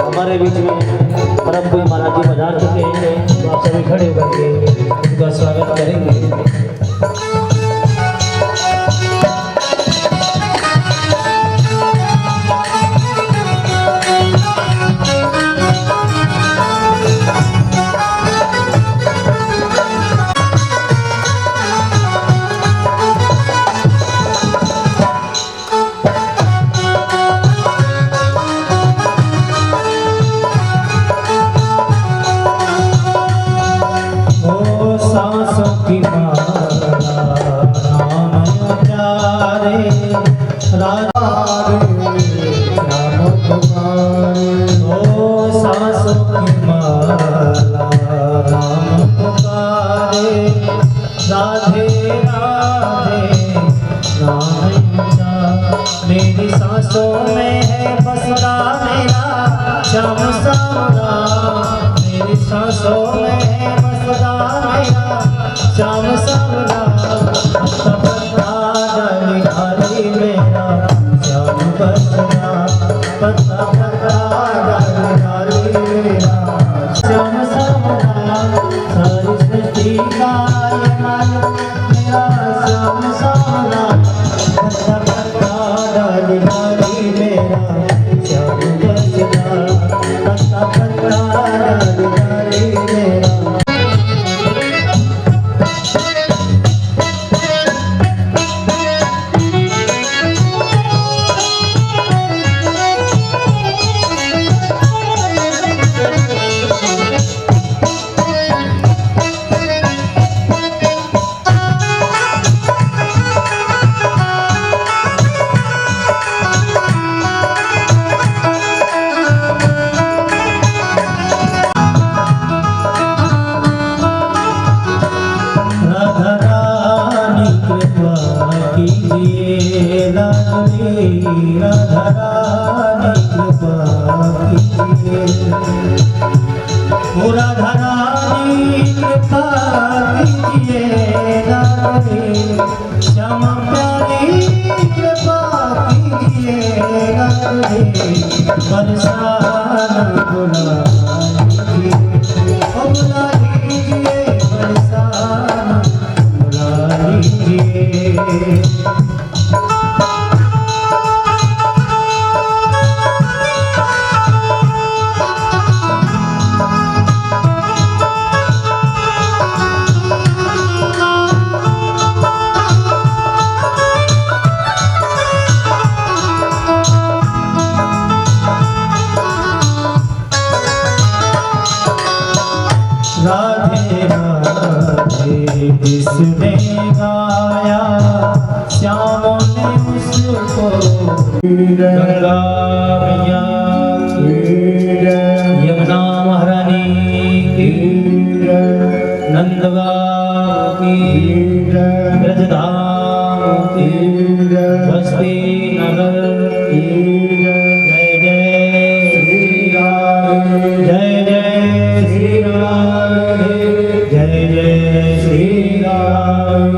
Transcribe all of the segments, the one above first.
हमारे बीच में परम कोई महाराज जी पधार चुके हैं, तो आप सभी खड़े होकर के उनका स्वागत करेंगे। मेरी सांसों में है बसरा मेरा श्याम सावरा, मेरी सांसों में है बसरा मेरा श्याम सावरा, पत्ता डाली डाली मेरा श्याम बसरा, पत्ता डाली डाली मेरा श्याम सावरा, सारी सृष्टि का ये मालिक मेरा श्याम सावरा, डाली डाली मेरा श्याम बसरा, पत्ता पत्ता डाली डाली मेरा। राधारानी कृपा कीजिए रानी, श्याम प्यारी कृपा कीजिए रानी, बरसाना बुला लीजिए बरसाना बुला लीजिए। राधे राधे जिसने गाया श्याम ने उसको, गंगा मैया की, यमुना महारानी की, नंदगांव की, ब्रजधाम की, बस्ती नगर की, जय जय श्री राम, जय जय श्री राम, जय जय श्री राम।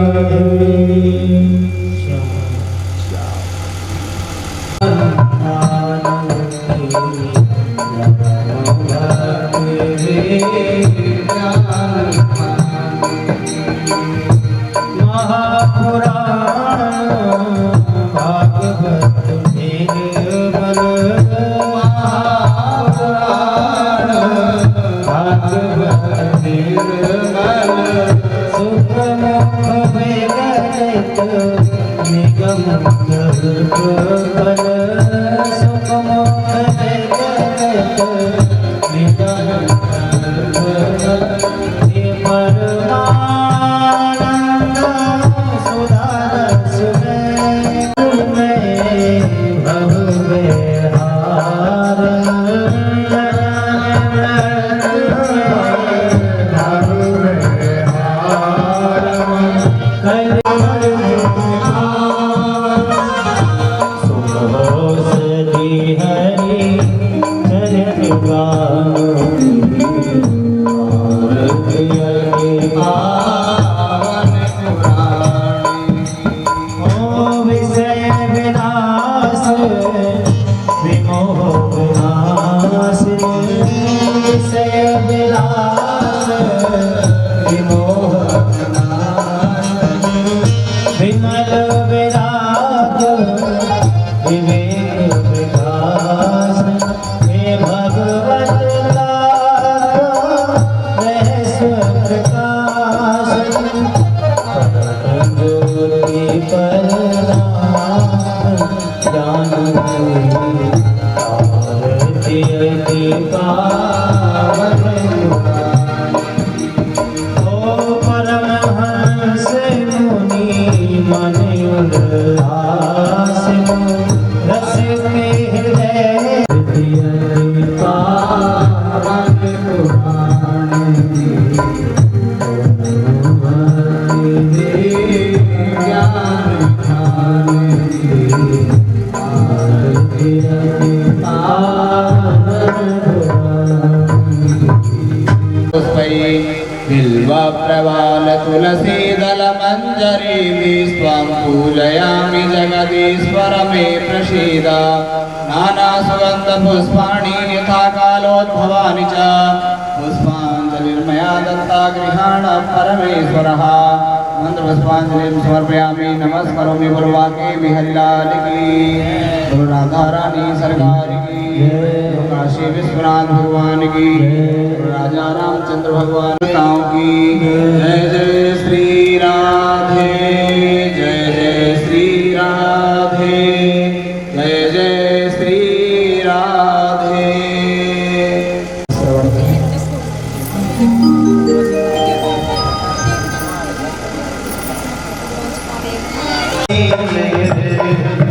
महापुराण भागवत निर्मल, महापुराण भागवत निर्मल, सुख मुख वेदनित निगम बल, सुख मुख वेदनित निगम बल, परमानंद सुधा रस में भव विहार, बिल्वप्रवाल तुलसीदलमञ्जरी स्वां पूजयामि जगदीश्वर मे प्रसीद नानासुगन्धपुष्पाणि यथा कालोद्भवानि च पुष्पाञ्जलिर्मया दत्ता गृहाण परमेश्वरः मंत्रपुष्पाञ्जलिं समर्पयामि नमस्करोमि गुरुवाक्ये बिहरिलाल की गुरु राधा रानी सरकार की गुरु काशी विश्वनाथ भगवान की गुरु राजा रामचंद्र भगवान की जय जय श्री राधे जय जय श्री राधे जय जय श्री राधे।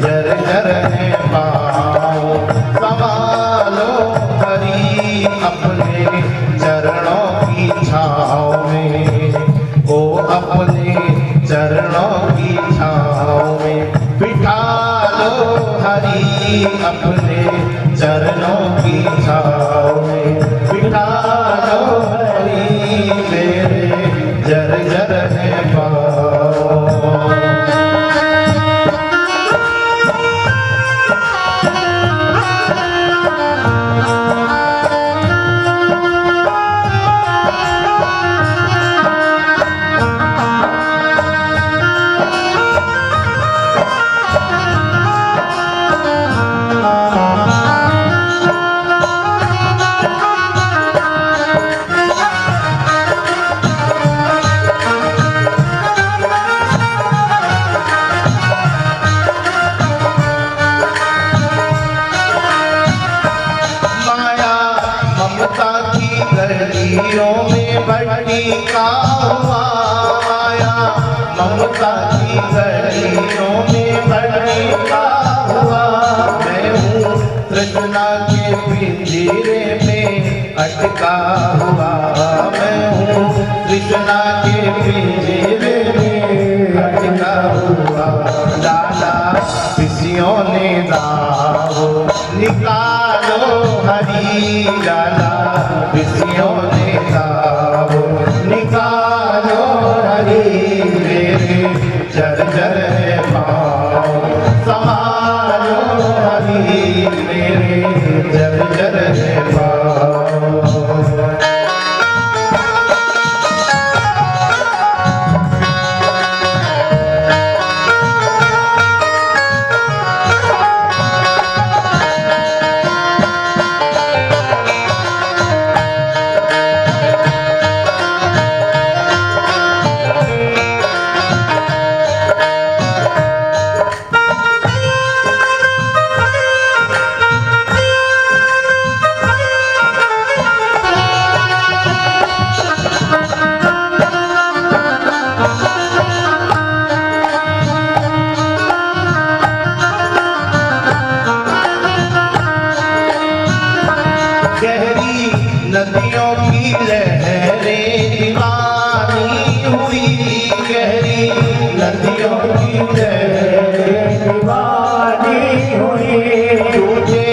जर जर है पाओ संभालो हरि अपने चरणों की छाँव में, ओ अपने चरणों की छाँव में बिठा लो हरि अपने चरणों की छाँव में बिठा लो हरि मेरे जर जर है पाओ। गलियों में भटका हुआ माया ममता की गलियों में भटका हुआ मैं हूँ तृष्णा के पिंजरे में अटका हुआ मैं हूँ तृष्णा के पिंजरे में अटका हुआ लाला किसियों ने दाव निकालो हरी लाला किसियों ने दाव निकालो हरी मेरे जर जर है पाँव संभालो हरी मेरे जर जर है पाँव। नदियों की लहरें दीवानी हुई गहरी नदियों की लहरें दीवानी हुई टूटे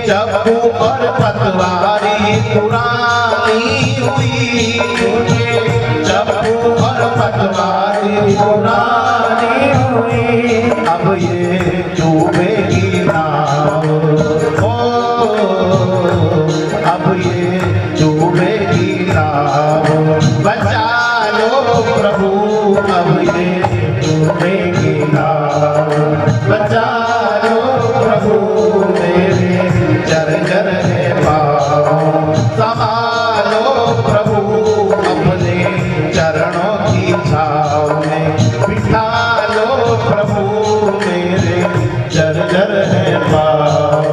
चप्पू और पतवारी पुरानी हुई टूटे चप्पू और पतवारी पुरानी हुई अब ये डूबेगी नाव अब ये डूबेगी नाव बचा लो प्रभु अब ये डूबेगी नाव बचा लो प्रभु मेरे जर जर है पाँव संभालो प्रभु अपने चरणों की छाँव में बिठा लो प्रभु मेरे जर जर है पाँव।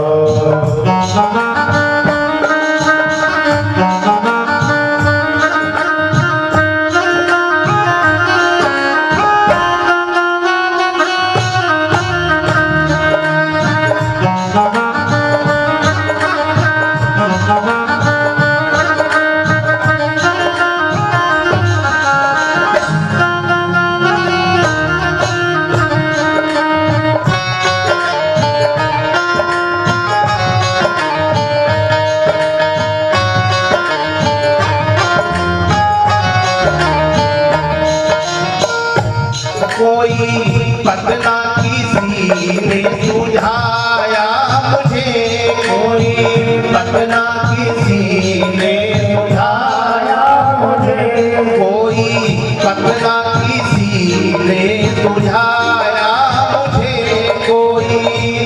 पतना किसी ने सुझाया मुझे, कोई पतना किसी ने सुझाया मुझे, कोई पतना किसी ने सुझाया मुझे, कोई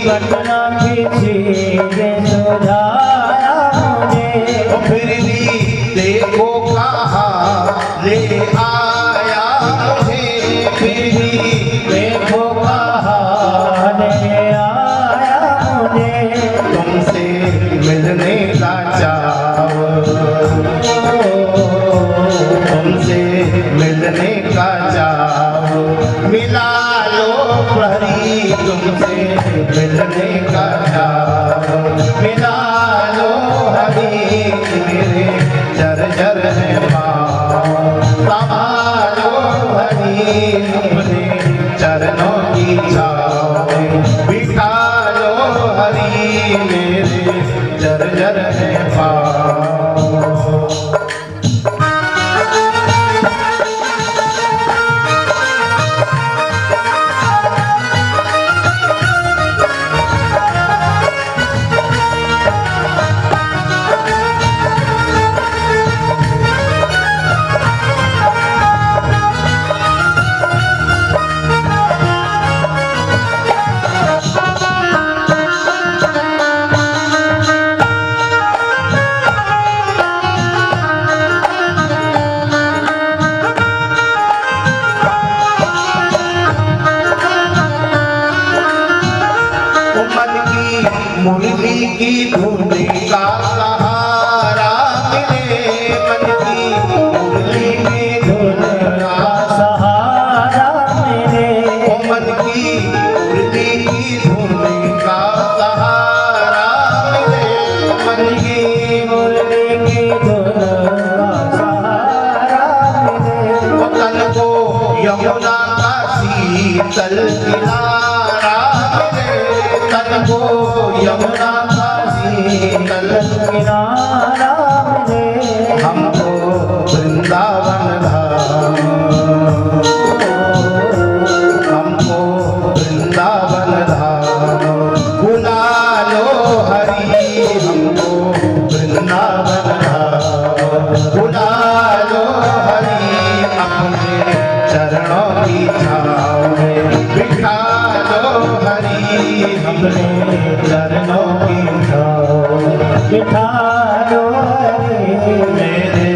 पतना किसी ने सुझाया मुझे। फिर भी देखो कहाँ ले आया मुझे, फिर भी देखो कहाँ ले आया मुझे। तुमसे मिलने का चाव, तुमसे मिलने का चाव, मिला लो प्रहरी तुमसे मिलने का चाव, मिला लो हरी मेरे जर्जर है पाँव, संभालो हरी अपने चरणों की छाँव में, बिठा लो हरी मेरे जर्जर है पाँव। मुरली की धुन का सहारा मिले, मन की मुरली की धुन का सहारा मिले, मन की मुरली की धुन का सहारा मिले, मन की मुरली की धुन का सहारा मिले। तन को यमुना का शीतल किनारा मिले, तन को यमुना का शीतल किनारा मिले। हमको वृंदावन धाम, हमको वृंदावन धाम, बुला लो हरी हमको वृंदावन धाम, बुला लो हरी अपने चरणों की छाँव में, बिठा लो हरी हमने चरणों की छाँव, बिठा लो हरी मेरे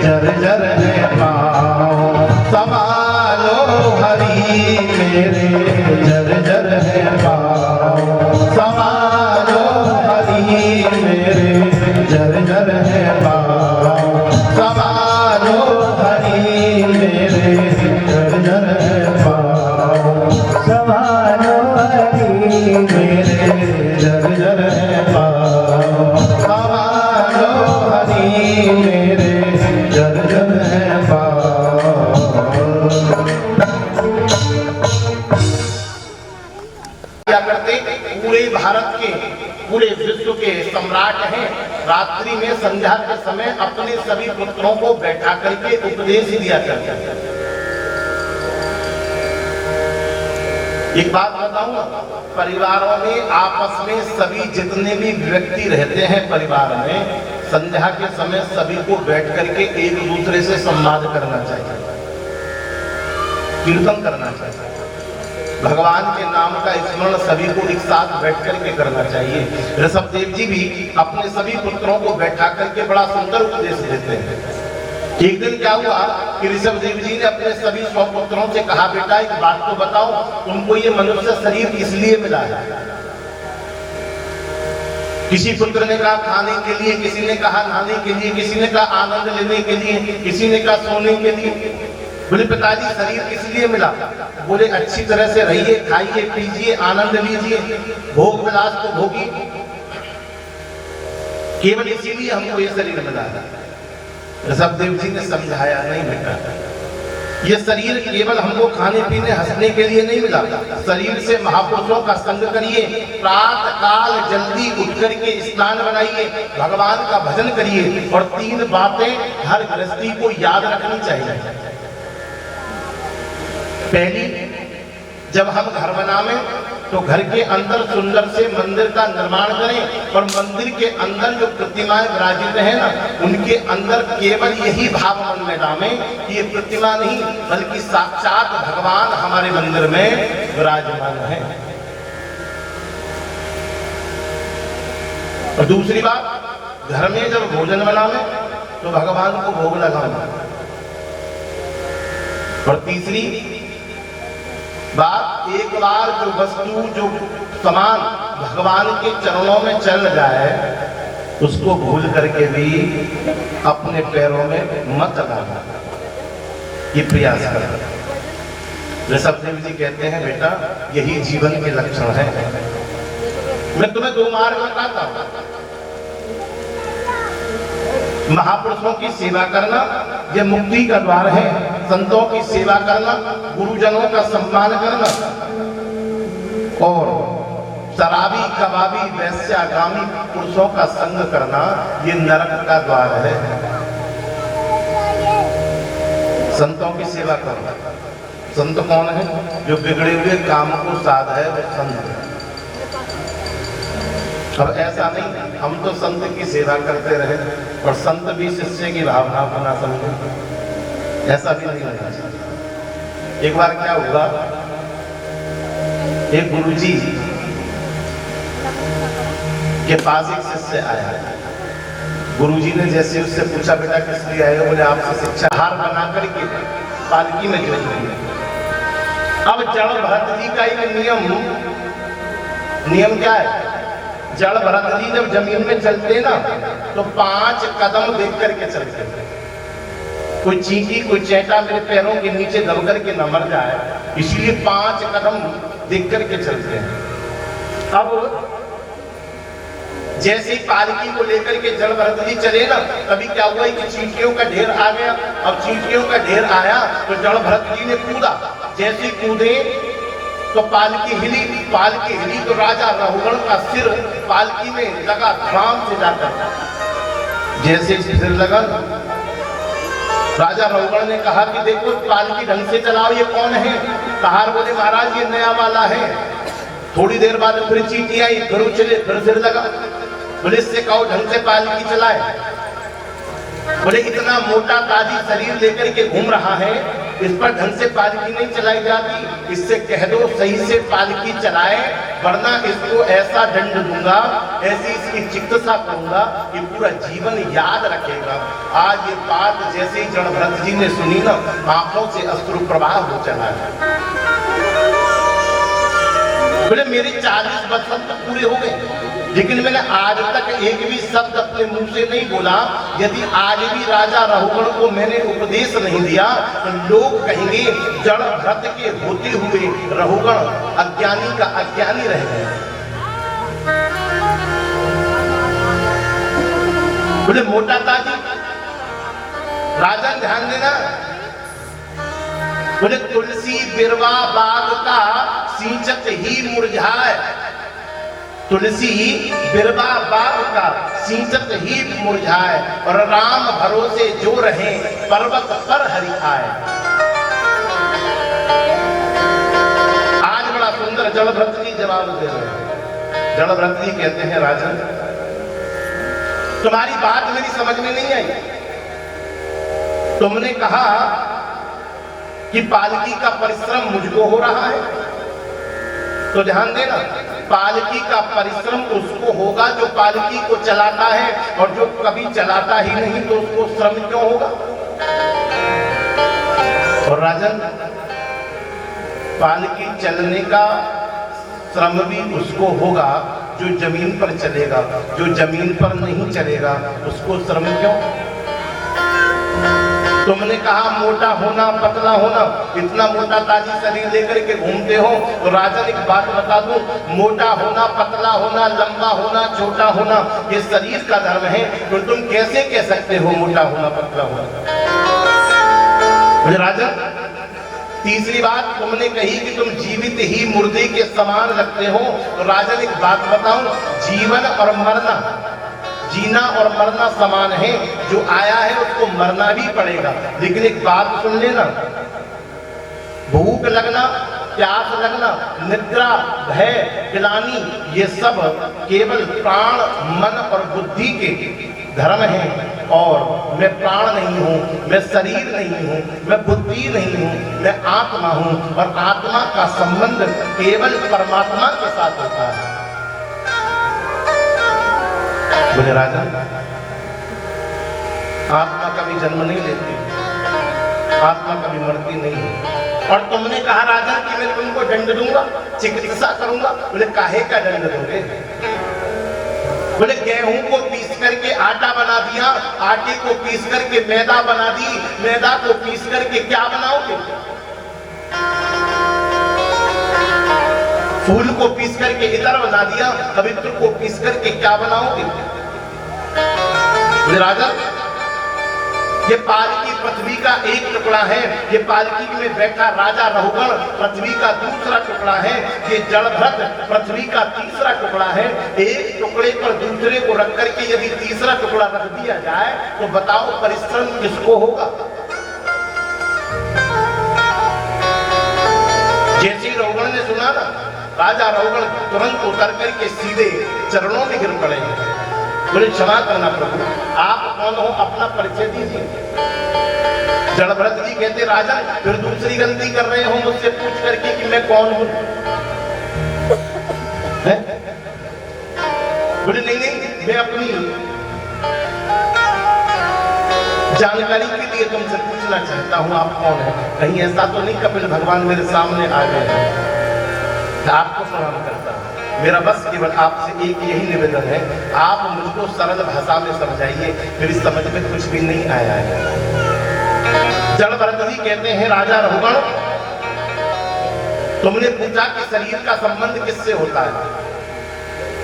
जर्जर है पाँव, संभालो हरी मेरे जर्जर है पाँव, संभालो हरी मेरे जर्जर है पाँव, संभालो हरी मेरे जर्जर है पाँव, संभालो हरी मेरे जर्जर है पाँव, संभालो हरी मेरे जर्जर है पाँव। क्या करते पूरे भारत के पूरे विश्व के सम्राट हैं, रात्रि में संध्या के समय अपने सभी पुत्रों को बैठा करके उपदेश दिया करते हैं। एक बात बताऊं, परिवारों में आपस में सभी जितने भी व्यक्ति रहते हैं परिवार में, संध्या के समय सभी को बैठ करके एक दूसरे से संवाद करना चाहिए, कीर्तन करना चाहिए, भगवान के नाम का स्मरण सभी को एक साथ बैठ करके करना चाहिए। ऋषभदेव जी भी अपने सभी पुत्रों को बैठा करके बड़ा सुंदर उपदेश देते हैं। एक दिन क्या हुआ कि ऋषभदेव जी ने अपने सभी 100 पुत्रों से कहा, बेटा एक बात तो बताओ, तुमको ये मनुष्य शरीर किस लिए मिला है? किसी पुत्र ने कहा खाने के लिए, किसी ने कहा नहाने के लिए, किसी ने कहा आनंद लेने के लिए, किसी ने कहा सोने के लिए। बोले पिताजी शरीर किस लिए मिला? बोले अच्छी तरह से रहिए, खाइए, पीजिए, आनंद लीजिए, भोग विलास को भोगिए, केवल इसीलिए हमको ये शरीर मिला है। ऋषभदेव जी ने समझाया, नहीं बेटा, ये शरीर केवल हमको खाने पीने हंसने के लिए नहीं मिला। शरीर से महापुरुषों का संग करिए, प्रातः काल जल्दी उठ करके स्नान बनाइए, भगवान का भजन करिए, और 3 बातें हर गृहस्थी को याद रखनी चाहिए। पहली, जब हम घर बनावे तो घर के अंदर सुंदर से मंदिर का निर्माण करें और मंदिर के अंदर जो प्रतिमाएं विराजित है ना, उनके अंदर केवल यही भाव मन में डालें कि ये प्रतिमा नहीं बल्कि साक्षात भगवान हमारे मंदिर में विराजमान है। और दूसरी बात, घर में जब भोजन बनावे तो भगवान को भोग लगाना। और तीसरी बात, एक बार जो वस्तु जो सामान भगवान के चरणों में चल जाए उसको भूल करके भी अपने पैरों में मत लगाना, ये प्रयास करना। ऋषभदेव जी कहते हैं बेटा यही जीवन के लक्षण है। मैं तुम्हें दो मार्ग बताता हूं, महापुरुषों की सेवा करना यह मुक्ति का द्वार है, संतों की सेवा करना, गुरुजनों का सम्मान करना, और शराबी कबाबी वैश्यागामी पुरुषों का संग करना ये नरक का द्वार है। संतों की सेवा करना, संत कौन है? जो बिगड़े हुए काम को साध है वो संत है। अब ऐसा नहीं हम तो संत की सेवा करते रहे और संत भी शिष्य की भावना को ना समझे, ऐसा भी नहीं होना चाहिए। एक बार क्या हुआ, एक गुरुजी के पास एक शिष्य आया। गुरुजी ने जैसे उससे पूछा बेटा किस लिए आए हो? बोले आपसे शिक्षा हार बना करके पालकी में जोड़ दिया। अब जड़ भरत जी का एक नियम क्या है? जड़ भरत जी जब जमीन में चलते ना तो 5 कदम देख करके चलते। कोई चींटी कोई चैटा मेरे पैरों के नीचे दब करके न मर जाए, इसीलिए 5 कदम देख करके चलते हैं। अब जैसे ही पालकी को लेकर के जड़ भरत जी चले ना, तभी क्या हुआ कि चींटियों का ढेर आ गया। अब चींटियों का ढेर आया तो जड़ भरत जी ने कूदा। जैसे ही कूदे तो पालकी हिली तो राजा रहुगण का सिर पालकी में लगा ध्यान से जाकर। जैसे सिर लगा, राजा रहुगण ने कहा कि देखो पालकी ढंग से चलाओ, ये कौन है? कहार बोले महाराज ये नया वाला है। थोड़ी देर बाद फिर चींटी आई, फिर उछले, फिर सिर लगा। बोले इससे कहो ढंग से पालकी चलाए। बोले इतना मोटा ताजी शरीर लेकर के घूम रहा है, इस पर ढंग से पालकी नहीं चलाई जाती, इससे कह दो सही से पालकी चलाए, वरना इसको ऐसा दंड दूंगा, ऐसी इसकी चिकित्सा करूंगा कि पूरा जीवन याद रखेगा। आज ये बात जैसे ही जड़ भरत जी ने सुनी ना, आंखों से अश्रु प्रवाह हो चला है। बोले मेरे 40 वर्ष पूरे हो गए, लेकिन मैंने आज तक एक भी शब्द अपने मुंह से नहीं बोला। यदि आज भी राजा रहुगण को मैंने उपदेश नहीं दिया तो लोग कहेंगे जड़ भरत के होते हुए रहुगण अज्ञानी का अज्ञानी रह गए। बोले मोटा ताजी राजन ध्यान देना। बोले तुलसी बिरवा बाग का सींचत ही मुरझाए, तुलसी बिरवा बाग का सींचत ही मुरझाए, और राम भरोसे जो रहे पर्वत पर हरि आए। आज बड़ा सुंदर जड़ भरत जी जवाब दे रहे हैं। जड़ भरत जी कहते हैं राजन तुम्हारी बात मेरी समझ में नहीं आई। तुमने कहा कि पालकी का परिश्रम मुझको हो रहा है, तो ध्यान देना पालकी का परिश्रम उसको होगा जो पालकी को चलाता है, और जो कभी चलाता ही नहीं तो उसको श्रम क्यों होगा? और राजन पालकी चलने का श्रम भी उसको होगा जो जमीन पर चलेगा, जो जमीन पर नहीं चलेगा उसको श्रम क्यों? तुमने कहा मोटा होना पतला होना, इतना मोटा ताजी शरीर लेकर के घूमते हो, तो राजन एक बात बता दूं, मोटा होना पतला होना लंबा होना छोटा होना ये शरीर का धर्म है, तो तुम कैसे कह सकते हो मोटा होना पतला होना? राजन तीसरी बात तुमने कही कि तुम जीवित ही मुर्दे के समान लगते हो, तो राजन एक बात बताऊं, जीवन और मरना, जीना और मरना समान है। जो आया है उसको मरना भी पड़ेगा, लेकिन एक बात सुन लेना, भूख लगना प्यास लगना, निद्रा, भय, ग्लानि, ये सब केवल प्राण, मन और बुद्धि के धर्म हैं। और मैं प्राण नहीं हूँ, मैं शरीर नहीं हूँ, मैं बुद्धि नहीं हूँ, मैं आत्मा हूँ। और आत्मा का संबंध केवल परमात्मा के साथ होता है। बोले राजा, आत्मा कभी जन्म नहीं लेती, आत्मा कभी मरती नहीं है। और तुमने कहा राजा कि मैं तुमको दंड दूंगा, चिकित्सा करूंगा। बोले काहे का दंड दोगे? बोले गेहूं को पीस करके आटा बना दिया, आटे को पीस करके मैदा बना दी, मैदा को पीस करके क्या बनाओगे? फूल को पीस करके इतर बना दिया, पवित्र को पीस करके क्या बनाओगे? बोले राजा, ये पालकी पृथ्वी का एक टुकड़ा है, ये पालकी में बैठा राजा रहुगण पृथ्वी का दूसरा टुकड़ा है, ये जड़भरत पृथ्वी का तीसरा टुकड़ा है। एक टुकड़े पर दूसरे को रख करके यदि तीसरा टुकड़ा रख दिया जाए तो बताओ परिश्रम किसको होगा? जैसे रहुगण ने सुना ना, राजा रहुगण तुरंत उतर करके सीधे चरणों में गिर पड़े। बोले क्षमा करना प्रभु, आप कौन हो, अपना परिचय दीजिए। जड़भरत जी कहते राजा फिर दूसरी गलती कर रहे हो मुझसे पूछ करके कि मैं कौन हूं। बोले नहीं नहीं, मैं अपनी जानकारी के लिए तुमसे पूछना चाहता हूं आप कौन है। कहीं ऐसा तो नहीं कपिल भगवान मेरे सामने आ गए? आपको प्रणाम करता हूं। मेरा बस केवल आपसे एक यही निवेदन है, आप मुझको सरल भाषा में समझाइए, मेरी समझ में कुछ भी नहीं आया है। जड़भरत जी कहते हैं राजा रहुगण, तुमने पूछा कि शरीर का संबंध किससे होता है,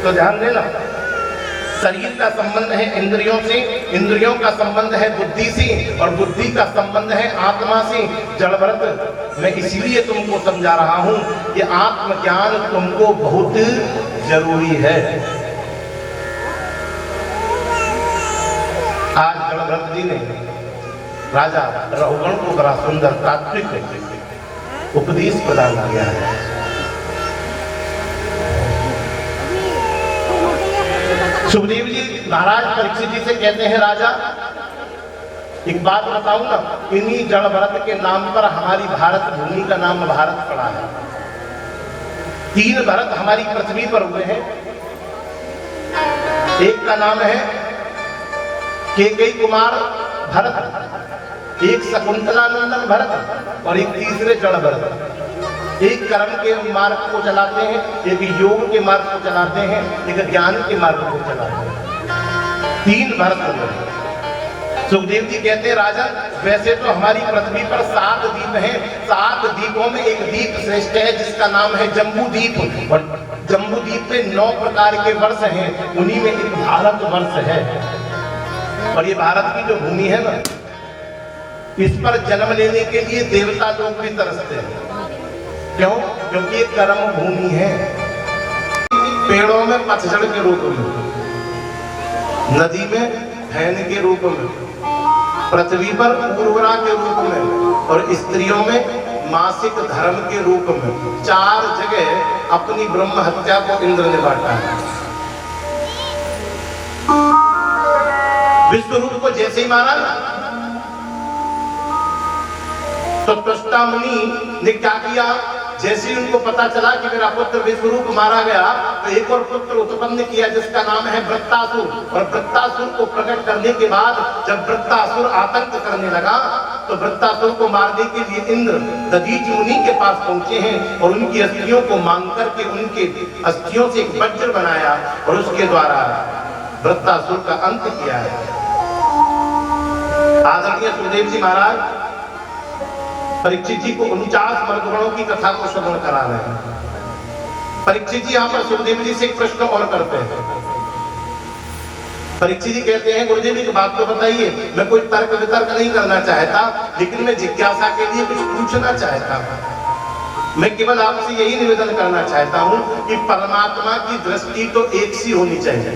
तो ध्यान देना, शरीर का संबंध है इंद्रियों से, इंद्रियों का संबंध है बुद्धि से, और बुद्धि का संबंध है आत्मा से। जड़भरत, मैं इसीलिए तुमको समझा रहा हूं कि आत्मज्ञान तुमको बहुत जरूरी है। आज जड़भरत जी ने राजा रहुगण को बड़ा सुंदर तात्विक उपदेश प्रदान किया है। सुखदेव जी महाराज परीक्षित जी से कहते हैं राजा, एक बात बताऊं ना, इन्हीं जड़भरत के नाम पर हमारी भारत भूमि का नाम भारत पड़ा है। 3 भरत हमारी पृथ्वी पर हुए हैं। एक का नाम है केकई कुमार भरत, एक शकुंतला नंदन भरत, और एक तीसरे जड़भरत। एक कर्म के मार्ग को चलाते हैं, एक योग के मार्ग को चलाते हैं, एक ज्ञान के मार्ग को चलाते हैं। 3 भरत हैं। सुखदेव जी कहते हैं राजा, वैसे तो हमारी पृथ्वी पर 7 द्वीप हैं, 7 द्वीपों में एक द्वीप श्रेष्ठ है जिसका नाम है जम्बू द्वीप, और जम्बू द्वीप पे 9 प्रकार के वर्ष हैं, उन्हीं में एक भारत वर्ष है। और ये भारत की जो भूमि है ना, इस पर जन्म लेने के लिए देवता लोग भी तरसते हैं। क्यों? क्योंकि ये कर्म भूमि है। पेड़ों में पतझड़ के रूप में, नदी में फैन के रूप में, पृथ्वी पर उर्वरा के रूप में, और स्त्रियों में मासिक धर्म के रूप में 4 जगह अपनी ब्रह्म हत्या को इंद्र ने बांटा है। विश्व रूप को जैसे ही मारा तो त्वष्टा मुनि ने क्या किया, जैसे ही उनको पता चला कि मेरा पुत्र विश्वरूप मारा गया, तो एक और पुत्र उत्पन्न किया जिसका नाम है वृत्तासुर। और वृत्तासुर को प्रकट करने के बाद जब वृत्तासुर आतंक करने लगा, तो वृत्तासुर को मारने के लिए इंद्र दधीचि मुनि के पास पहुंचे हैं, और उनकी अस्थियों को मांग करके उनके अस्थियों से एक वज्र बनाया, और उसके द्वारा वृत्तासुर का अंत किया है। आदरणीय सुखदेव जी महाराज परीक्षित जी को 49 मर्दगणों की कथा को श्रवण करा रहे हैं। परीक्षित जी यहाँ पर सुखदेव जी से एक प्रश्न और करते हैं। परीक्षित जी कहते हैं गुरुदेव एक बात तो बताइए, मैं कोई तर्क वितर्क नहीं करना चाहता, लेकिन मैं जिज्ञासा के लिए कुछ पूछना चाहता हूँ। मैं केवल आपसे यही निवेदन करना चाहता हूँ कि परमात्मा की दृष्टि तो एक सी होनी चाहिए।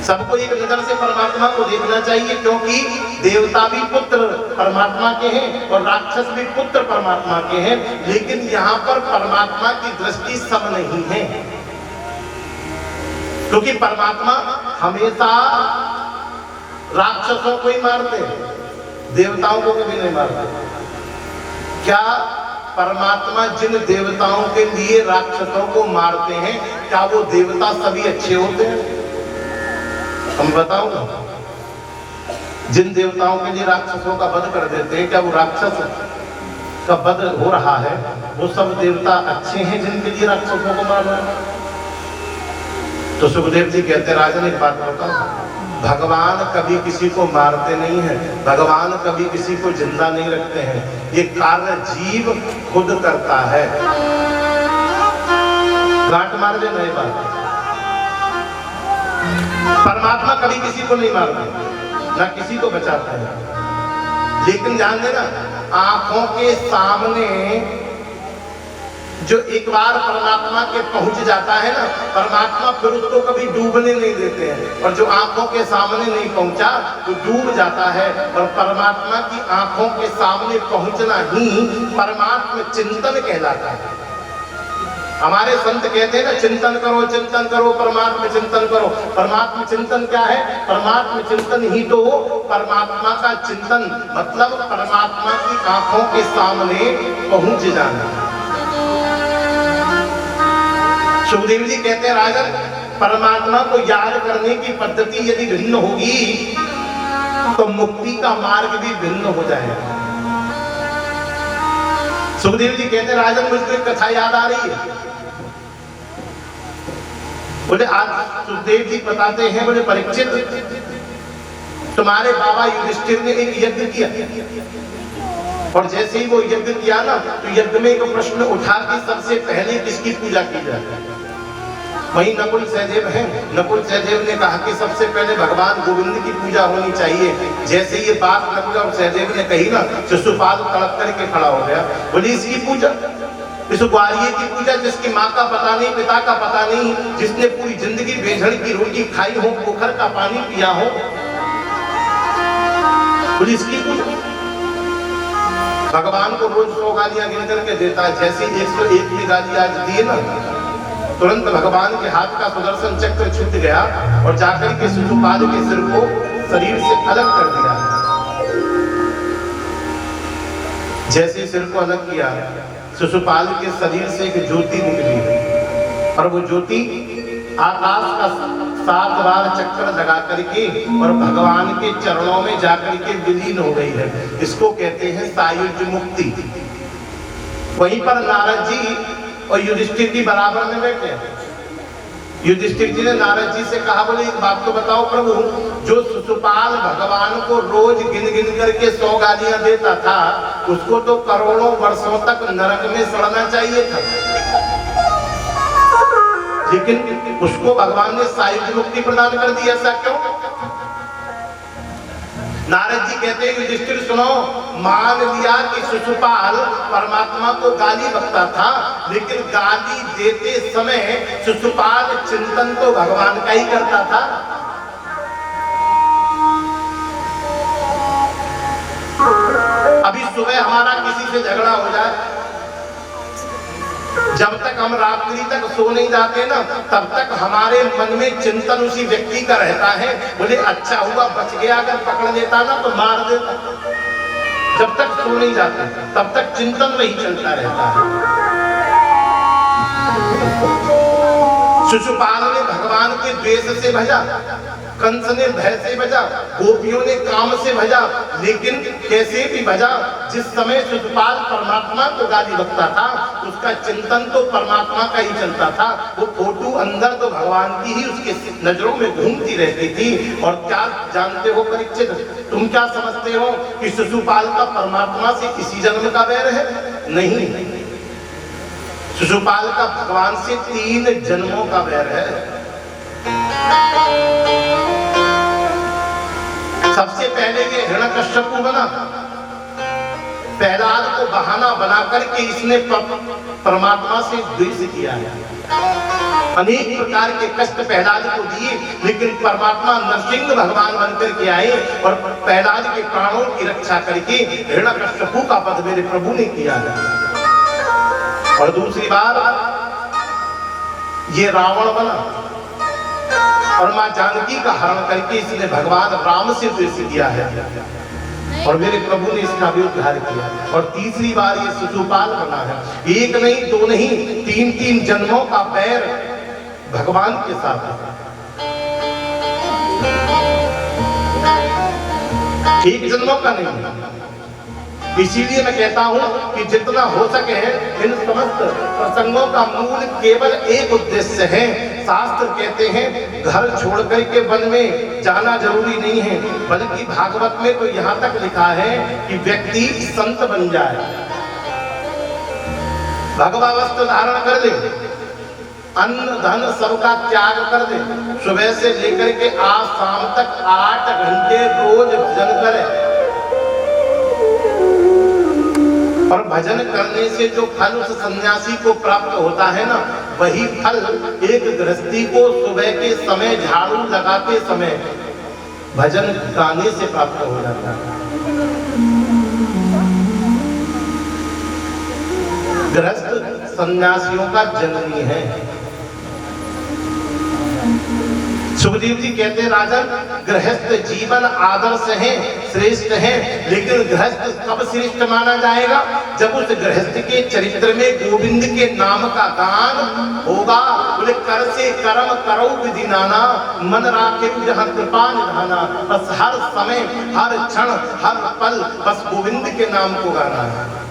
सबको एक नजर से परमात्मा को देखना चाहिए, क्योंकि देवता भी पुत्र परमात्मा के हैं और राक्षस भी पुत्र परमात्मा के हैं, लेकिन यहाँ पर परमात्मा की दृष्टि सब नहीं है, क्योंकि परमात्मा हमेशा राक्षसों को ही मारते हैं, देवताओं को कभी नहीं मारते। क्या परमात्मा जिन देवताओं के लिए राक्षसों को मारते हैं, क्या वो देवता सभी अच्छे होते हैं? हम बताऊंगा, जिन देवताओं के लिए राक्षसों का वध कर देते हैं, क्या वो राक्षस का वध हो रहा है, वो सब देवता अच्छे हैं जिनके लिए राक्षसों को मार रहे हैं? तो सुखदेव जी कहते हैं, राजन एक बात बताओ, भगवान कभी किसी को मारते नहीं हैं, भगवान कभी किसी को जिंदा नहीं रखते हैं, ये कार्य जीव खुद करता है। गांठ मार दे नए बात, परमात्मा कभी किसी को नहीं मारते, ना किसी को बचाता है, लेकिन जान देना, आंखों के सामने जो एक बार परमात्मा के पहुंच जाता है ना, परमात्मा फिर उसको कभी डूबने नहीं देते हैं, और जो आंखों के सामने नहीं पहुंचा तो डूब जाता है। और परमात्मा की आंखों के सामने पहुंचना ही परमात्मा चिंतन कहलाता है। हमारे संत कहते हैं ना, चिंतन करो परमात्मा चिंतन करो। परमात्मा चिंतन क्या है? परमात्मा चिंतन ही तो परमात्मा का चिंतन, मतलब परमात्मा की आंखों के सामने पहुंच जाना। सुखदेव जी कहते हैं, राजन, परमात्मा को याद करने की पद्धति यदि भिन्न होगी तो मुक्ति का मार्ग भी भिन्न हो जाएगा। सुखदेव जी कहते हैं, राजन, मुझको एक कथा याद आ रही है। बोले, आज सुखदेव जी बताते हैं, बोले, परीक्षित, तुम्हारे बाबा युधिष्ठिर ने एक यज्ञ किया, और जैसे ही वो यज्ञ किया ना, तो यज्ञ में एक प्रश्न उठा कि सबसे पहले किसकी पूजा की जाए। वहीं नकुल सहदेव हैं, नकुल सहदेव ने कहा कि सबसे पहले भगवान गोविंद की पूजा होनी चाहिए। जैसे ये बात नकुल और सहदेव ने कही ना, शिशुपाल तड़प करके खड़ा हो गया। बोली, इसकी पूजा, इस ग्वारिये की पूजा, जिसकी माँ का पता नहीं, पिता का पता नहीं, जिसने पूरी जिंदगी बेझड़ की रोटी खाई हो, पोखर का पानी पिया हो, बोली इसकी पूजा। भगवान को रोज 100 गालियां गिन करके देता है, जैसे 101 की गाली आज दिए ना, तुरंत भगवान के हाथ का सुदर्शन चक्र छूट गया और जाकर के शिशुपाल के सिर को शरीर से अलग कर दिया। जैसे सिर को अलग किया, शिशुपाल के शरीर से एक ज्योति निकली, और वो ज्योति आकाश का 7 बार चक्कर लगा करके और भगवान के चरणों में जाकर के विलीन हो गई है। इसको कहते हैं सायुज्य मुक्ति। वहीं पर नारद जी और युधिष्ठिर जी बराबर में बैठे। युधिष्ठिर जी ने नारद जी से कहा, बोले, एक बात तो बताओ प्रभु, जो शिशुपाल भगवान को रोज गिन गिन करके 100 गालियां देता था, उसको तो करोड़ों वर्षों तक नरक में सड़ना चाहिए था, लेकिन उसको भगवान ने सायुज्य मुक्ति प्रदान कर दी। ऐसा क्यों? नारद जी कहते हैं, युधिष्ठिर सुनो, मान लिया कि शिशुपाल परमात्मा को गाली बकता था, लेकिन गाली देते समय शिशुपाल चिंतन तो भगवान का ही करता था। अभी सुबह हमारा किसी से झगड़ा हो जाए, जब तक हम रात्रि तक सो नहीं जाते ना, तब तक हमारे मन में चिंतन उसी व्यक्ति का रहता है। बोले, अच्छा हुआ बच गया, अगर पकड़ लेता ना तो मार देता। जब तक सो नहीं जाते तब तक चिंतन वही चलता रहता है। शिशुपाल ने भगवान के द्वेष से भजा, कंस ने भय से भजा, गोपियों ने काम से भजा, लेकिन कैसे भी भजा, जिस समय शिशुपाल परमात्मा को गाली बकता था, उसका चिंतन तो परमात्मा का ही चलता था। वो फोटो अंदर तो भगवान की ही उसके नजरों में घूमती रहती थी। और क्या जानते हो परीक्षित, तुम क्या समझते हो कि शिशुपाल का परमात्मा से किसी जन्म का वैर है? नहीं, शिशुपाल का भगवान से 3 जन्मों का वैर है। सबसे पहले ये हिरण्यकश्यप बना, प्रहलाद को बहाना बना करके इसने परमात्मा से द्वेष किया है। अनेक प्रकार के कष्ट प्रहलाद को दिए, लेकिन परमात्मा नरसिंह भगवान बनकर के आए और प्रहलाद के प्राणों की रक्षा करके हिरण्यकश्यपु का वध मेरे प्रभु ने किया है। और दूसरी बार ये रावण बना और मां जानकी का हरण करके इसने भगवान राम से द्वेष किया है और मेरे प्रभु ने इसका भी उद्धार किया। और तीसरी बार ये शिशुपाल बना है। एक नहीं, दो नहीं, तीन तीन जन्मों का पैर भगवान के साथ है। एक जन्मों का नहीं। इसीलिए मैं कहता हूं कि जितना हो सके इन समस्त प्रसंगों का मूल केवल एक उद्देश्य है। शास्त्र कहते हैं घर छोड़ करके वन में जाना जरूरी नहीं है, बल्कि भागवत में तो यहाँ तक लिखा है कि व्यक्ति संत बन जाए, भगवा वस्त्र धारण कर ले, अन्न धन सबका त्याग कर दे, सुबह से लेकर के आज शाम तक 8 घंटे रोज भजन करे। और भजन करने से जो फल उस सन्यासी को प्राप्त होता है ना, वही फल एक गृहस्थी को सुबह के समय झाड़ू लगाते समय भजन गाने से प्राप्त हो जाता है। गृहस्थ सन्यासियों का जननी है। सुखदेव जी कहते हैं राजन, गृहस्थ जीवन आदर्श है, श्रेष्ठ है, लेकिन गृहस्थ कब श्रेष्ठ माना जाएगा? जब उस गृहस्थ के चरित्र में गोविंद के नाम का गान होगा। बोले कर से कर्म करो विधि नाना, मन राखे जहाँ कृपा निधाना। बस हर समय, हर क्षण, हर पल बस गोविंद के नाम को गाना है।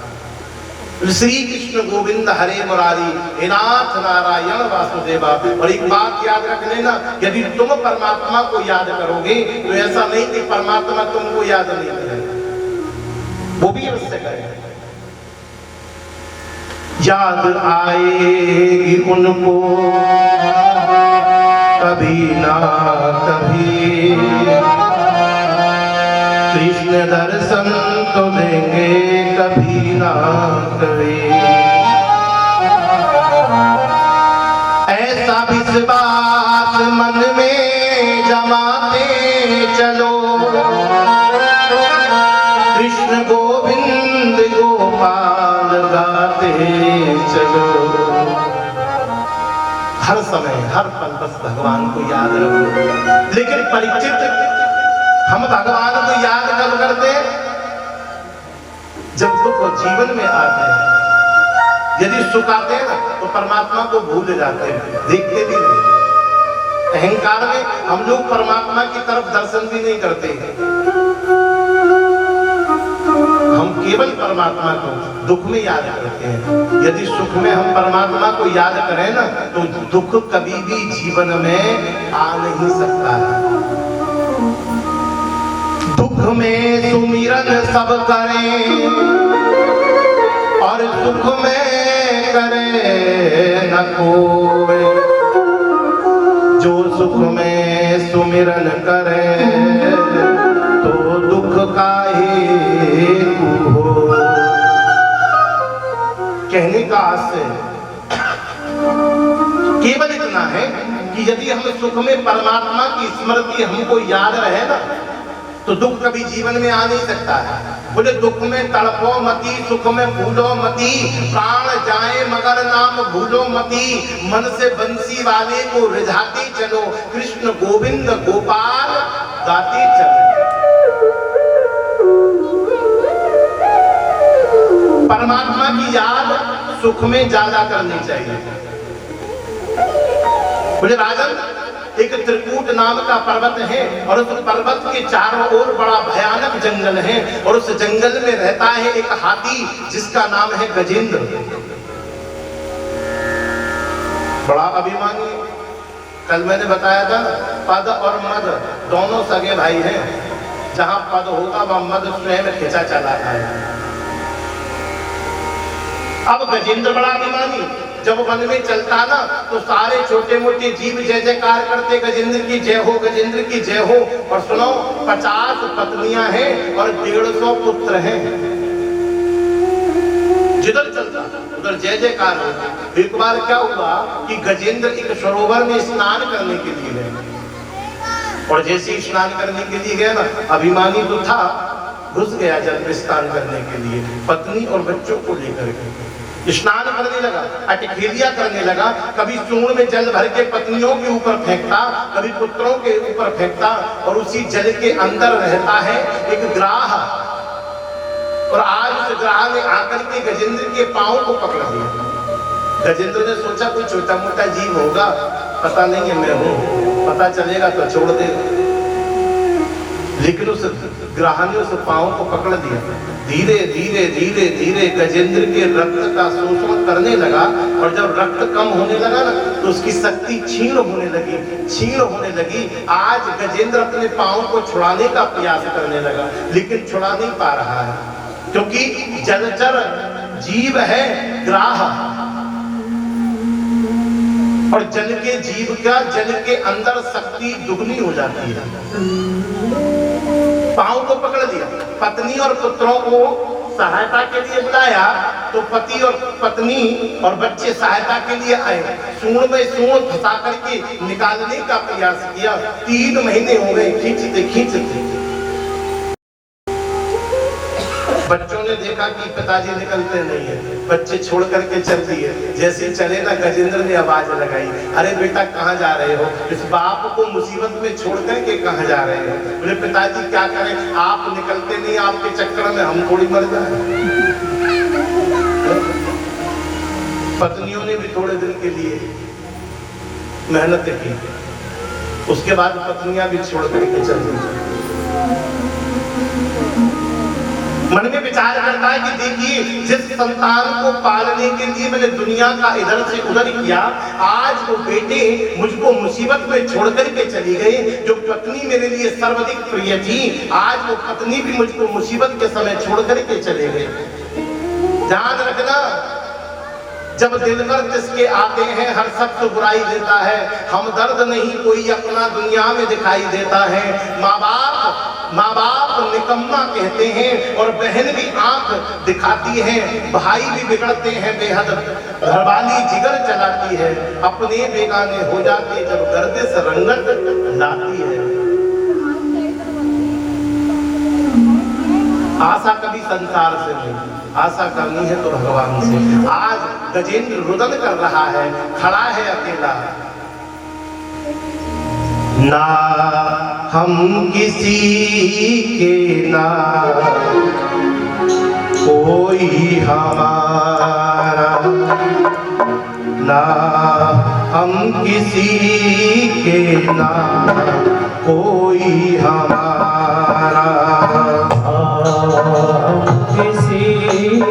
श्री कृष्ण गोविंद हरे मुरारी, हे नाथ नारायण वासुदेवा। और एक बात याद रख लेना, यदि तुम परमात्मा को याद करोगे तो ऐसा नहीं कि परमात्मा तुमको याद नहीं करेगा, वो भी अवश्य करेगा। याद आएगी उनको कभी ना कभी, कृष्ण दर्शन तो देंगे कभी ना कभी। ऐसा विश्वास मन में जमाते चलो, कृष्ण गोविंद गोपाल गाते चलो। हर समय, हर पल बस भगवान को याद रखो। लेकिन परीक्षित, हम भगवान को याद कब करते हैं? जब दुख जीवन में आते हैं। यदि सुख आते हैं ना तो परमात्मा को भूल जाते हैं, देखते भी नहीं। अहंकार में हम लोग परमात्मा की तरफ दर्शन भी नहीं करते हैं। हम केवल परमात्मा को दुख में याद करते हैं। यदि सुख में हम परमात्मा को याद करें ना तो दुख कभी भी जीवन में आ नहीं सकता है। दुख में सुमिरन सब करें और सुख में करे न कोई। जो सुख में सुमिरन करे तो दुख का ही हो। कहने का आशय केवल इतना है कि यदि हम सुख में परमात्मा की स्मृति हमको याद रहे ना तो दुख कभी जीवन में आ नहीं सकता है। बोले दुख में तड़पो मती, सुख में भूलो मती, प्राण जाए मगर नाम भूलो मती। मन से बंसी वाले को रिझाते चलो, कृष्ण गोविंद गोपाल गाते चलो। परमात्मा की याद सुख में ज्यादा करनी चाहिए। बोले राजन, एक त्रिकूट नाम का पर्वत है और उस पर्वत के चारों ओर बड़ा भयानक जंगल है और उस जंगल में रहता है एक हाथी जिसका नाम है गजेंद्र। बड़ा अभिमानी। कल मैंने बताया था पद और मद दोनों सगे भाई हैं। जहां पद होगा वह मद स्वयं खिंचा चला है। अब गजेंद्र बड़ा अभिमानी, जब वन में चलता ना तो सारे छोटे मोटे जीव जय जयकार करते, गजेंद्र की जय हो, गजेंद्र की जय हो। और सुनो, 50 पत्नियां हैं और 150 पुत्र हैं। जिधर चलता उधर जय जयकार हो। एक बार क्या हुआ कि गजेंद्र एक सरोवर में स्नान करने के लिए गए, और जैसे ही स्नान करने के लिए गए ना, अभिमानी तो था, घुस गया जल में स्नान करने के लिए, पत्नी और बच्चों को लेकर के स्नान करने लगा, अटखेलिया करने लगा। कभी सूंड में जल भर के पत्नियों के ऊपर फेंकता, कभी पुत्रों के ऊपर फेंकता, और उसी जल के अंदर रहता है एक ग्राह, और आज उस ग्राह ने आकर के गजेंद्र के पांव को पकड़ लिया। गजेंद्र ने सोचा कोई छोटा मोटा जीव होगा, पता नहीं है मैं हूं, पता चलेगा तो छोड़ देगा, लेकिन उस ग्राह ने उस पांव को पकड़ लिया। धीरे धीरे धीरे धीरे गजेंद्र के रक्त का शोषण करने लगा, और जब रक्त कम होने लगा ना, तो उसकी शक्ति क्षीण होने लगी। आज गजेंद्र अपने पांव को छुड़ाने का प्रयास करने लगा, लेकिन छुड़ा नहीं पा रहा है, क्योंकि जलचर जीव है ग्राह, और जल के जीव का जल के अंदर शक्ति दुगनी हो जाती है। पांव को पकड़ लिया, पत्नी और पुत्रों को सहायता के लिए बुलाया, तो पति और पत्नी और बच्चे सहायता के लिए आए। सूंड में सूंड फंसा करके निकालने का प्रयास किया, 3 महीने हो गए खींचते। बच्चों ने देखा कि पिताजी निकलते नहीं है, बच्चे छोड़ करके चल दिए। जैसे चले ना, गजेंद्र ने आवाज लगाई, अरे बेटा कहाँ जा रहे हो? इस बाप को मुसीबत में छोड़ करके कहाँ जा रहे हो? बोले पिताजी क्या करें, आप निकलते नहीं, आपके चक्कर में हम थोड़ी मर जाए। पत्नियों ने भी थोड़े दिन के लिए मेहनत की, उसके बाद पत्नियां भी छोड़ करके चल दी। मन में विचार करता है कि देखिए, जिस संतान को पालने के लिए मैंने दुनिया का इधर से उधर किया, आज वो बेटे मुझको मुसीबत में छोड़ करके चली गई। जो पत्नी मेरे लिए सर्वाधिक प्रिय थी, आज वो पत्नी भी मुझको मुसीबत के समय छोड़ करके चले गए। ध्यान रखना, जब दिल पर किसके आते हैं, हर शख्स बुराई देता है, हमदर्द नहीं कोई अपना दुनिया में दिखाई देता है। माँ बाप निकम्मा कहते हैं, और बहन भी आंख दिखाती है, भाई भी बिगड़ते हैं बेहद, घरवाली जिगर चलाती है, अपने बेगाने हो जाते जब गर्दिश रंगत लाती है। आशा कभी संसार से नहीं, आशा करनी है तो भगवान से। आज गजेंद्र रुदन कर रहा है, खड़ा है अकेला, ना हम किसी के ना कोई हमारा, ना हम किसी के ना कोई हमारा, किसी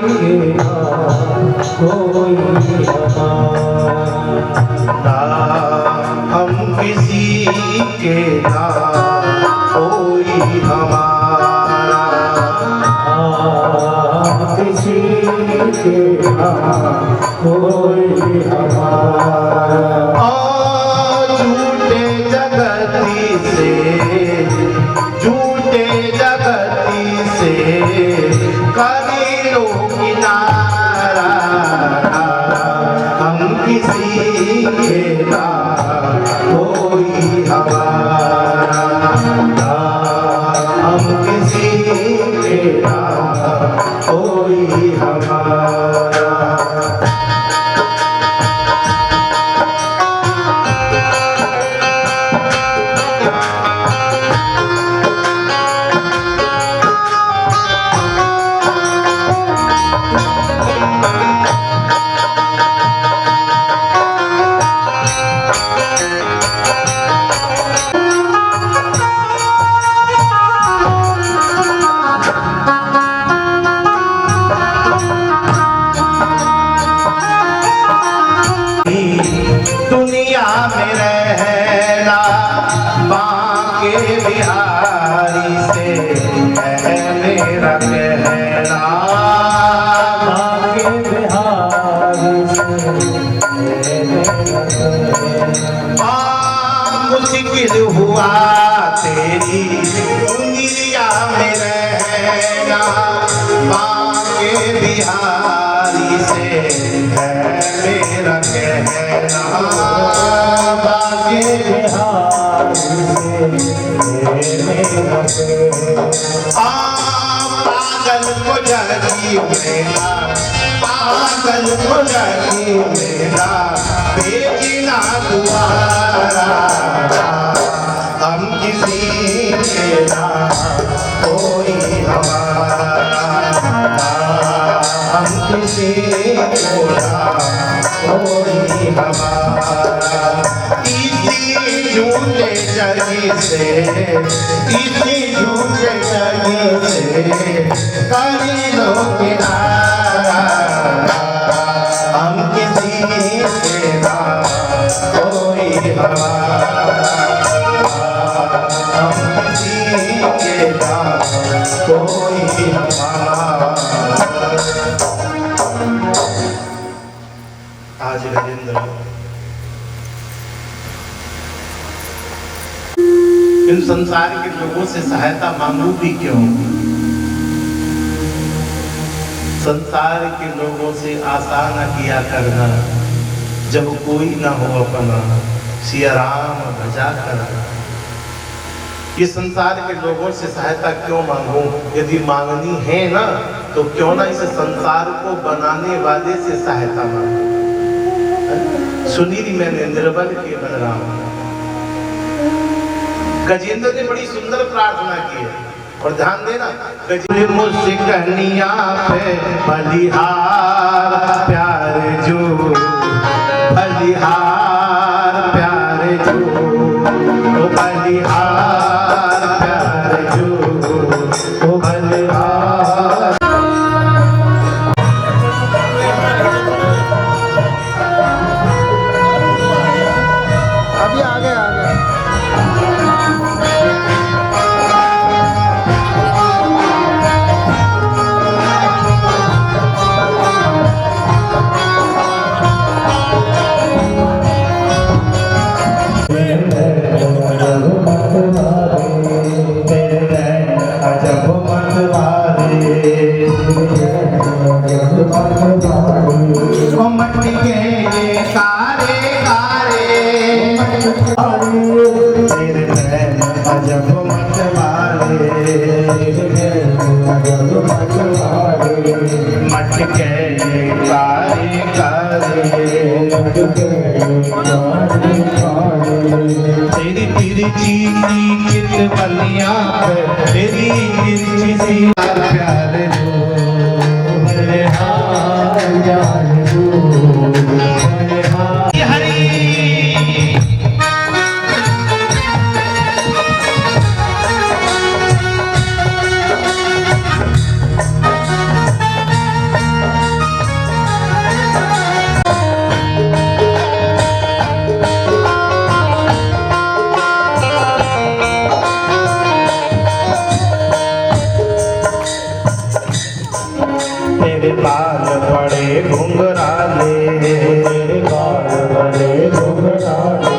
के ना कोई हमारा, ना हम किसी के ना कोई हमारा, किसी के ना कोई हमारा। झूठे जगती से करी लो किनारा, हम किसी के ना कोई हमारा, हम किसी के ना कोई हमारा। दुनिया में रहना बांके बिहारी से है मेरा कहना, बांके बिहारी से मुश्किल हुआ तेरी दुनिया में रहना, बांके बिहारी से लगी मेरा, पागल को लगी मेरा, बेचना दुआरा। हम किसी के ना कोई हमारा, हम किसी को ना कोई हमारा। इसी झूठे जग से, इसी झूठे जग से कर लो किनारा। हम किसी के ना कोई हमारा, हम किसी के ना कोई हमारा। आज गजेंद्र इन संसार के लोगों से सहायता मांगू भी क्यों? संसार के लोगों से आशा न किया करना, जब कोई न हो अपना, सिया राम भजा करना। ये संसार के लोगों से सहायता क्यों मांगूं? यदि मांगनी है ना, तो क्यों ना इस संसार को बनाने वाले से सहायता मांगूं। सुनील मैंने निर्बल के बलराम। गजेंद्र ने बड़ी सुंदर प्रार्थना की है, और ध्यान देना, गजेंद्र मुझसे कन्या पे बलिहार प्यार जो, बलिहार प्यार जो, ओ बलिहार प्यार जो, ओ बलिहार। अभी आगे आगे तेरी तिरछी सी चित बलियां पे, तेरी तिरछी सी प्यार जो, बलिहार प्यार जो, बलिहार। हरी तेरे बाल बड़े घुंघराले, तेरे बाल बड़े घुंघराले,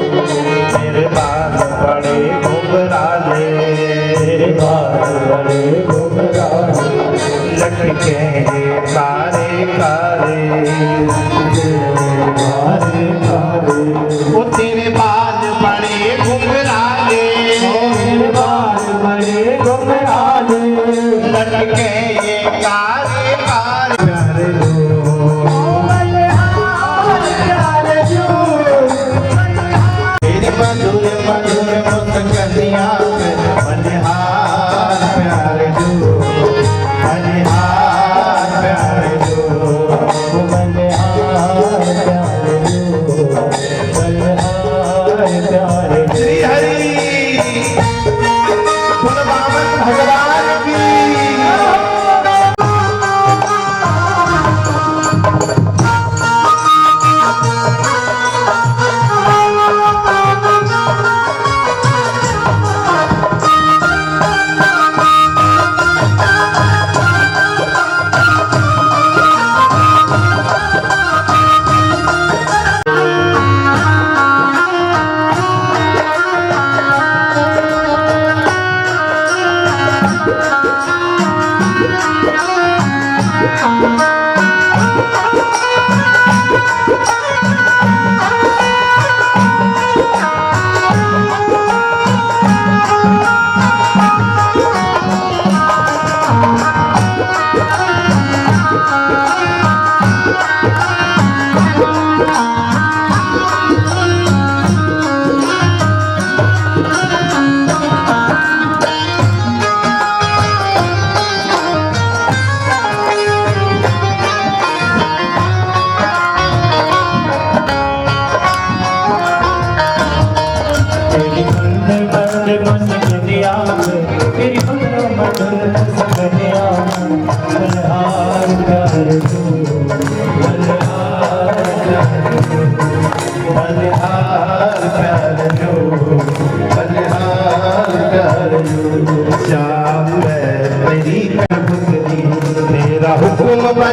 तेरे बाल बड़े घुंघराले, तेरे बाल बड़े घुंघराले, लटके कारे कारे, कारे कारे। ओ तेरे बाल बड़े घुंघराले, तेरे बाल बड़े घुंघराले, लटके कारे कारे। प्यारे जो, तेरी मधुर मधुर मुस्कानियां पे बलिहार प्यारे जो, बलिहार प्यारे जो, बलिहार प्यारे जो, बलिहार।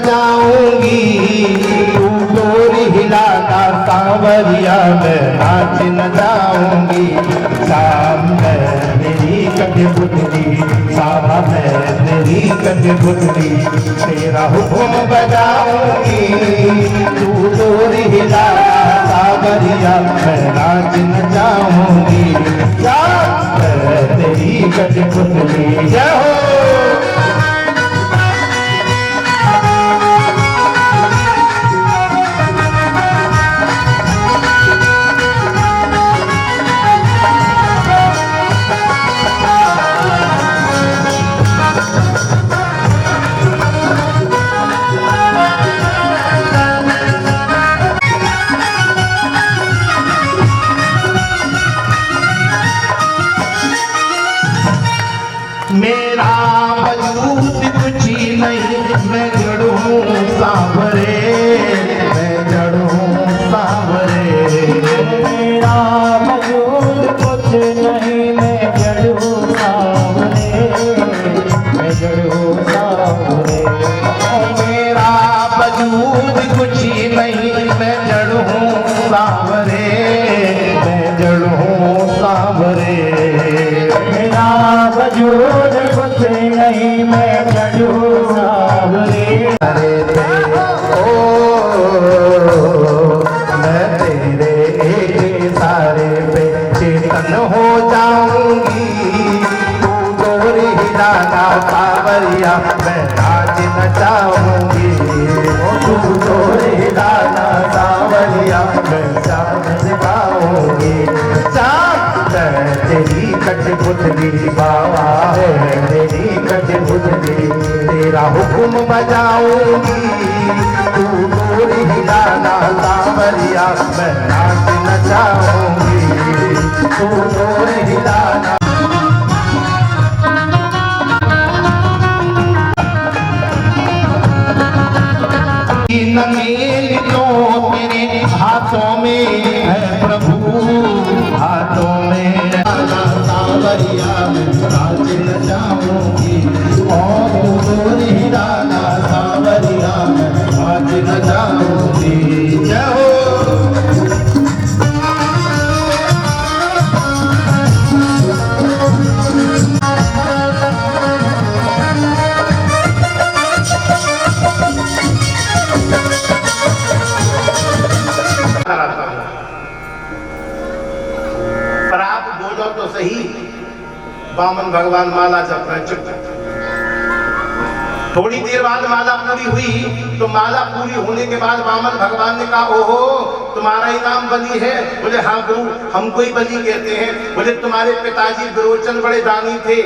बजाऊंगी, तू डोरी हिलाना सांवरिया, मैं नाच नचाऊंगी। शाम में मेरी कठपुतली, शाम में मेरी कठपुतली, तेरा हुक्म बजाऊंगी, तू डोरी हिलाना सांवरिया, मैं नाच नचाऊंगी। शाम में तेरी कठपुतली, जय हो। मेरा वजूद कुछ ही नहीं, मैं जड़ हूँ सांवरे, मैं जड़ हूँ सांवरे। मेरा वजूद कुछ नहीं, मैं जड़ हूँ सांवरे, मैं जड़ हूँ सांवरे। मेरा वजूद कुछ ही नहीं, मैं जड़ हूँ सांवरे, मैं जड़ हूँ सांवरे। मेरा वजूद कुछ नहीं, मैं जड़ हूँ सांवरे। अरे ओ मैं तेरे एक सारे पे चेतन हो जाऊंगी, तू डोरी हिलाना सांवरिया, मैं नाच नचाऊंगी। तू डोरी हिलाना सांवरिया, मैं नाच नचाऊंगी। तेरी कठपुतली बाबा है, तेरी कठपुतली, तेरा हुक्म बजाऊंगी, तू डोरी हिलाना सांवरिया, मैं नाच नचाऊंगी। तू डोरी हिलाना। नकेल तो तेरे हाथों में है प्रभु, हाथों में सांवरिया, मैं नाच नचाऊंगी। और तू डोरी हिलाना सांवरिया, मैं नाच नचाऊंगी। जय हो। पर आप बोलो तो सही, वामन भगवान माला जप रहे, चुप। थोड़ी देर बाद माला पूरी हुई, तो माला पूरी होने के बाद वामन भगवान ने कहा, ओहो तुम्हारा ही नाम बलि है? बोले हाँ गुरु, हमको ही बलि कहते हैं। बोले तुम्हारे पिताजी विरोचन बड़े दानी थे,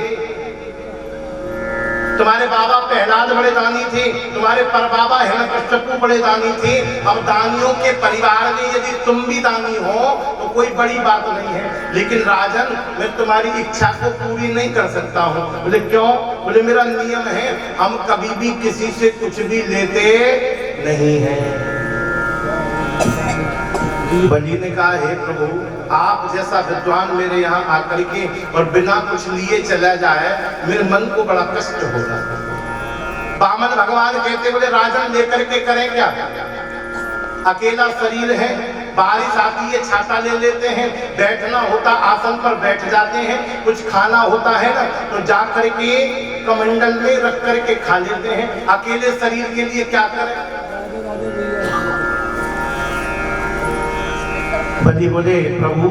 तुम्हारे बाबा प्रहलाद बड़े दानी थे, तुम्हारे परबाबा हिरण्यकश्यप बड़े दानी थे। अब दानियों के परिवार में यदि तुम भी दानी हो तो कोई बड़ी बात नहीं है, लेकिन राजन मैं तुम्हारी इच्छा को पूरी नहीं कर सकता हूँ। बोले क्यों? बोले मेरा नियम है, हम कभी भी किसी से कुछ भी लेते नहीं हैं। बलि ने कहा, हे प्रभु, आप जैसा विद्वान मेरे यहाँ आकर के और बिना कुछ लिए चला जाए, मेरे मन को बड़ा कष्ट होगा। वामन भगवान कहते बोले राजन लेकर के करें क्या? अकेला शरीर है, बारिश आती है छाता ले लेते हैं, बैठना होता आसन पर बैठ जाते हैं, कुछ खाना होता है ना तो जा करके कमंडल में रख करके खा लेते हैं। अकेले शरीर के लिए क्या करें? बलि बोले प्रभु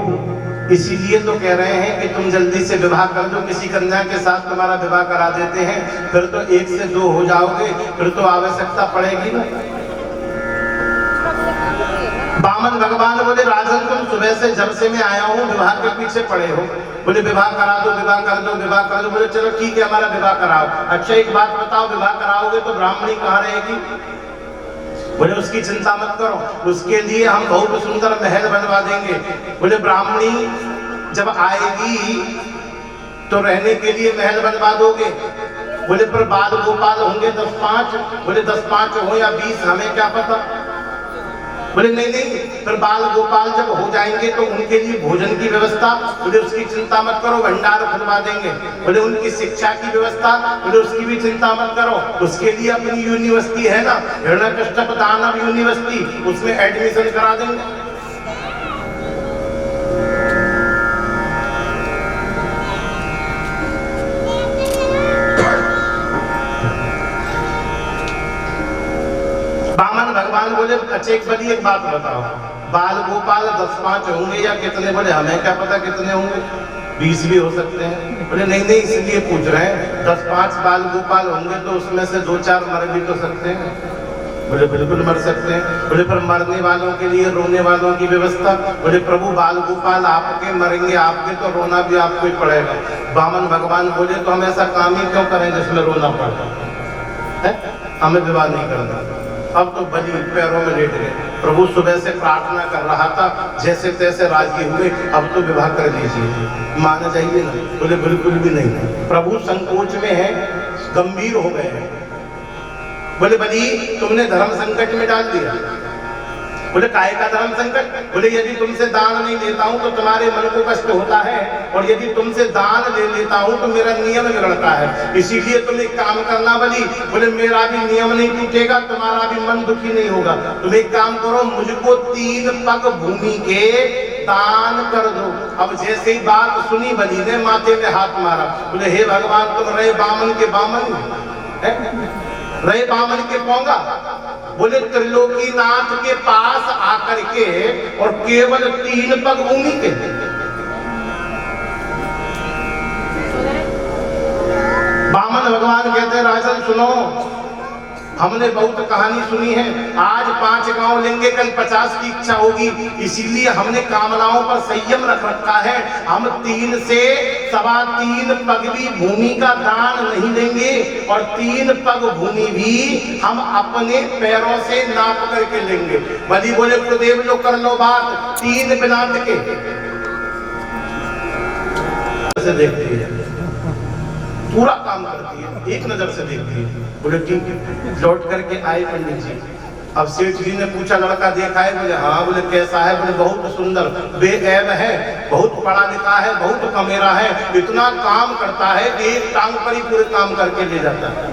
इसीलिए तो कह रहे हैं कि तुम जल्दी से विवाह कर दो, किसी कन्या के साथ तुम्हारा विवाह करा देते हैं, फिर तो 1 से 2 हो जाओगे, फिर तो आवश्यकता पड़ेगी ना। वामन भगवान बोले राजन तुम सुबह से जब से मैं आया हूँ विवाह के पीछे पड़े हो। बोले विवाह करा दो, विवाह कर दो, विवाह कर दो। बोले चलो ठीक है हमारा विवाह कराओ। अच्छा एक बात बताओ, विवाह कराओगे तो ब्राह्मणी कहाँ रहेगी? बोले उसकी चिंता मत करो, उसके लिए हम बहुत सुंदर महल बनवा देंगे। बोले ब्राह्मणी जब आएगी तो रहने के लिए महल बनवा दोगे? बोले पर बाल गोपाल होंगे 10-5। बोले 10-5 हो या 20 हमें क्या पता। बोले नहीं नहीं, फिर बाल गोपाल जब हो जाएंगे तो उनके लिए भोजन की व्यवस्था, बोले उसकी चिंता मत करो, भंडार खुलवा देंगे। बोले उनकी शिक्षा की व्यवस्था, बोले उसकी भी चिंता मत करो, उसके लिए अपनी यूनिवर्सिटी है ना, हिरण्यकश्यप दानव यूनिवर्सिटी, उसमें एडमिशन करा देंगे। बामन भगवान बोले अच्छा एक बड़ी एक बात बताओ, बाल गोपाल 10-5 होंगे या कितने? बोले हमें क्या पता कितने होंगे, 20 भी हो सकते हैं। बोले नहीं नहीं, इसलिए पूछ रहे हैं, 10-5 बाल गोपाल होंगे तो उसमें से 2-4 मर भी तो सकते हैं। बोले बिल्कुल मर सकते हैं। बोले पर मरने वालों के लिए रोने वालों की व्यवस्था? बोले प्रभु बाल गोपाल आपके मरेंगे, आपके तो रोना भी आपको ही पड़ेगा। बामन भगवान बोले तो हम ऐसा काम ही क्यों करें जिसमें रोना पड़े, हमें विवाह नहीं करना। अब तो बलि पैरों में लेट गए। प्रभु सुबह से प्रार्थना कर रहा था, जैसे तैसे राजी हुए, अब तो विवाह कर लीजिए, मान जाइए ना। बोले बिल्कुल भी नहीं। प्रभु संकोच में है, गंभीर हो गए हैं। बोले बलि तुमने धर्म संकट में डाल दिया। बोले काहे का धर्म संकट? बोले यदि तुमसे दान नहीं लेता हूं तो तुम्हारे मन को कष्ट होता है, और यदि तुमसे दान ले लेता हूं तो मेरा नियम बिगड़ता है, इसीलिए तुम एक काम करना बलि। बोले मेरा भी नियम नहीं टूटेगा, तुम्हारा भी मन दुखी नहीं होगा। तुम एक काम करो, मुझको 3 पग भूमि के दान कर दो। अब जैसे ही बात सुनी बलि ने माथे में हाथ मारा। बोले हे भगवान, तुम रहे बामन के बामन, रहे बामन के पोंगा। बोले त्रिलोकीनाथ के पास आकर के और केवल 3 पग भूमि के। बामन भगवान कहते हैं राजन सुनो, हमने बहुत कहानी सुनी है, आज 5 गांव लेंगे, कल 50 की इच्छा होगी, इसीलिए हमने कामनाओं पर संयम रख रखा है। हम 3 से 3.25 पग भी भूमि का दान नहीं लेंगे, और 3 पग भूमि भी हम अपने पैरों से नाप करके लेंगे। बलि बोले गुरुदेव लो कर लो बात, 3 बिना के से देखती है, पूरा काम करती है, एक नजर से देखती है। बोले ठीक है। लौट करके आए पंडित जी। अब सेठ जी ने पूछा लड़का देखा है? बोले हाँ। बोले कैसा है? बोले बहुत सुंदर, बेऐब है, बहुत पढ़ा लिखा है, बहुत कमेरा है, इतना काम करता है कि एक टांग पर ही पूरे काम करके ले जाता है।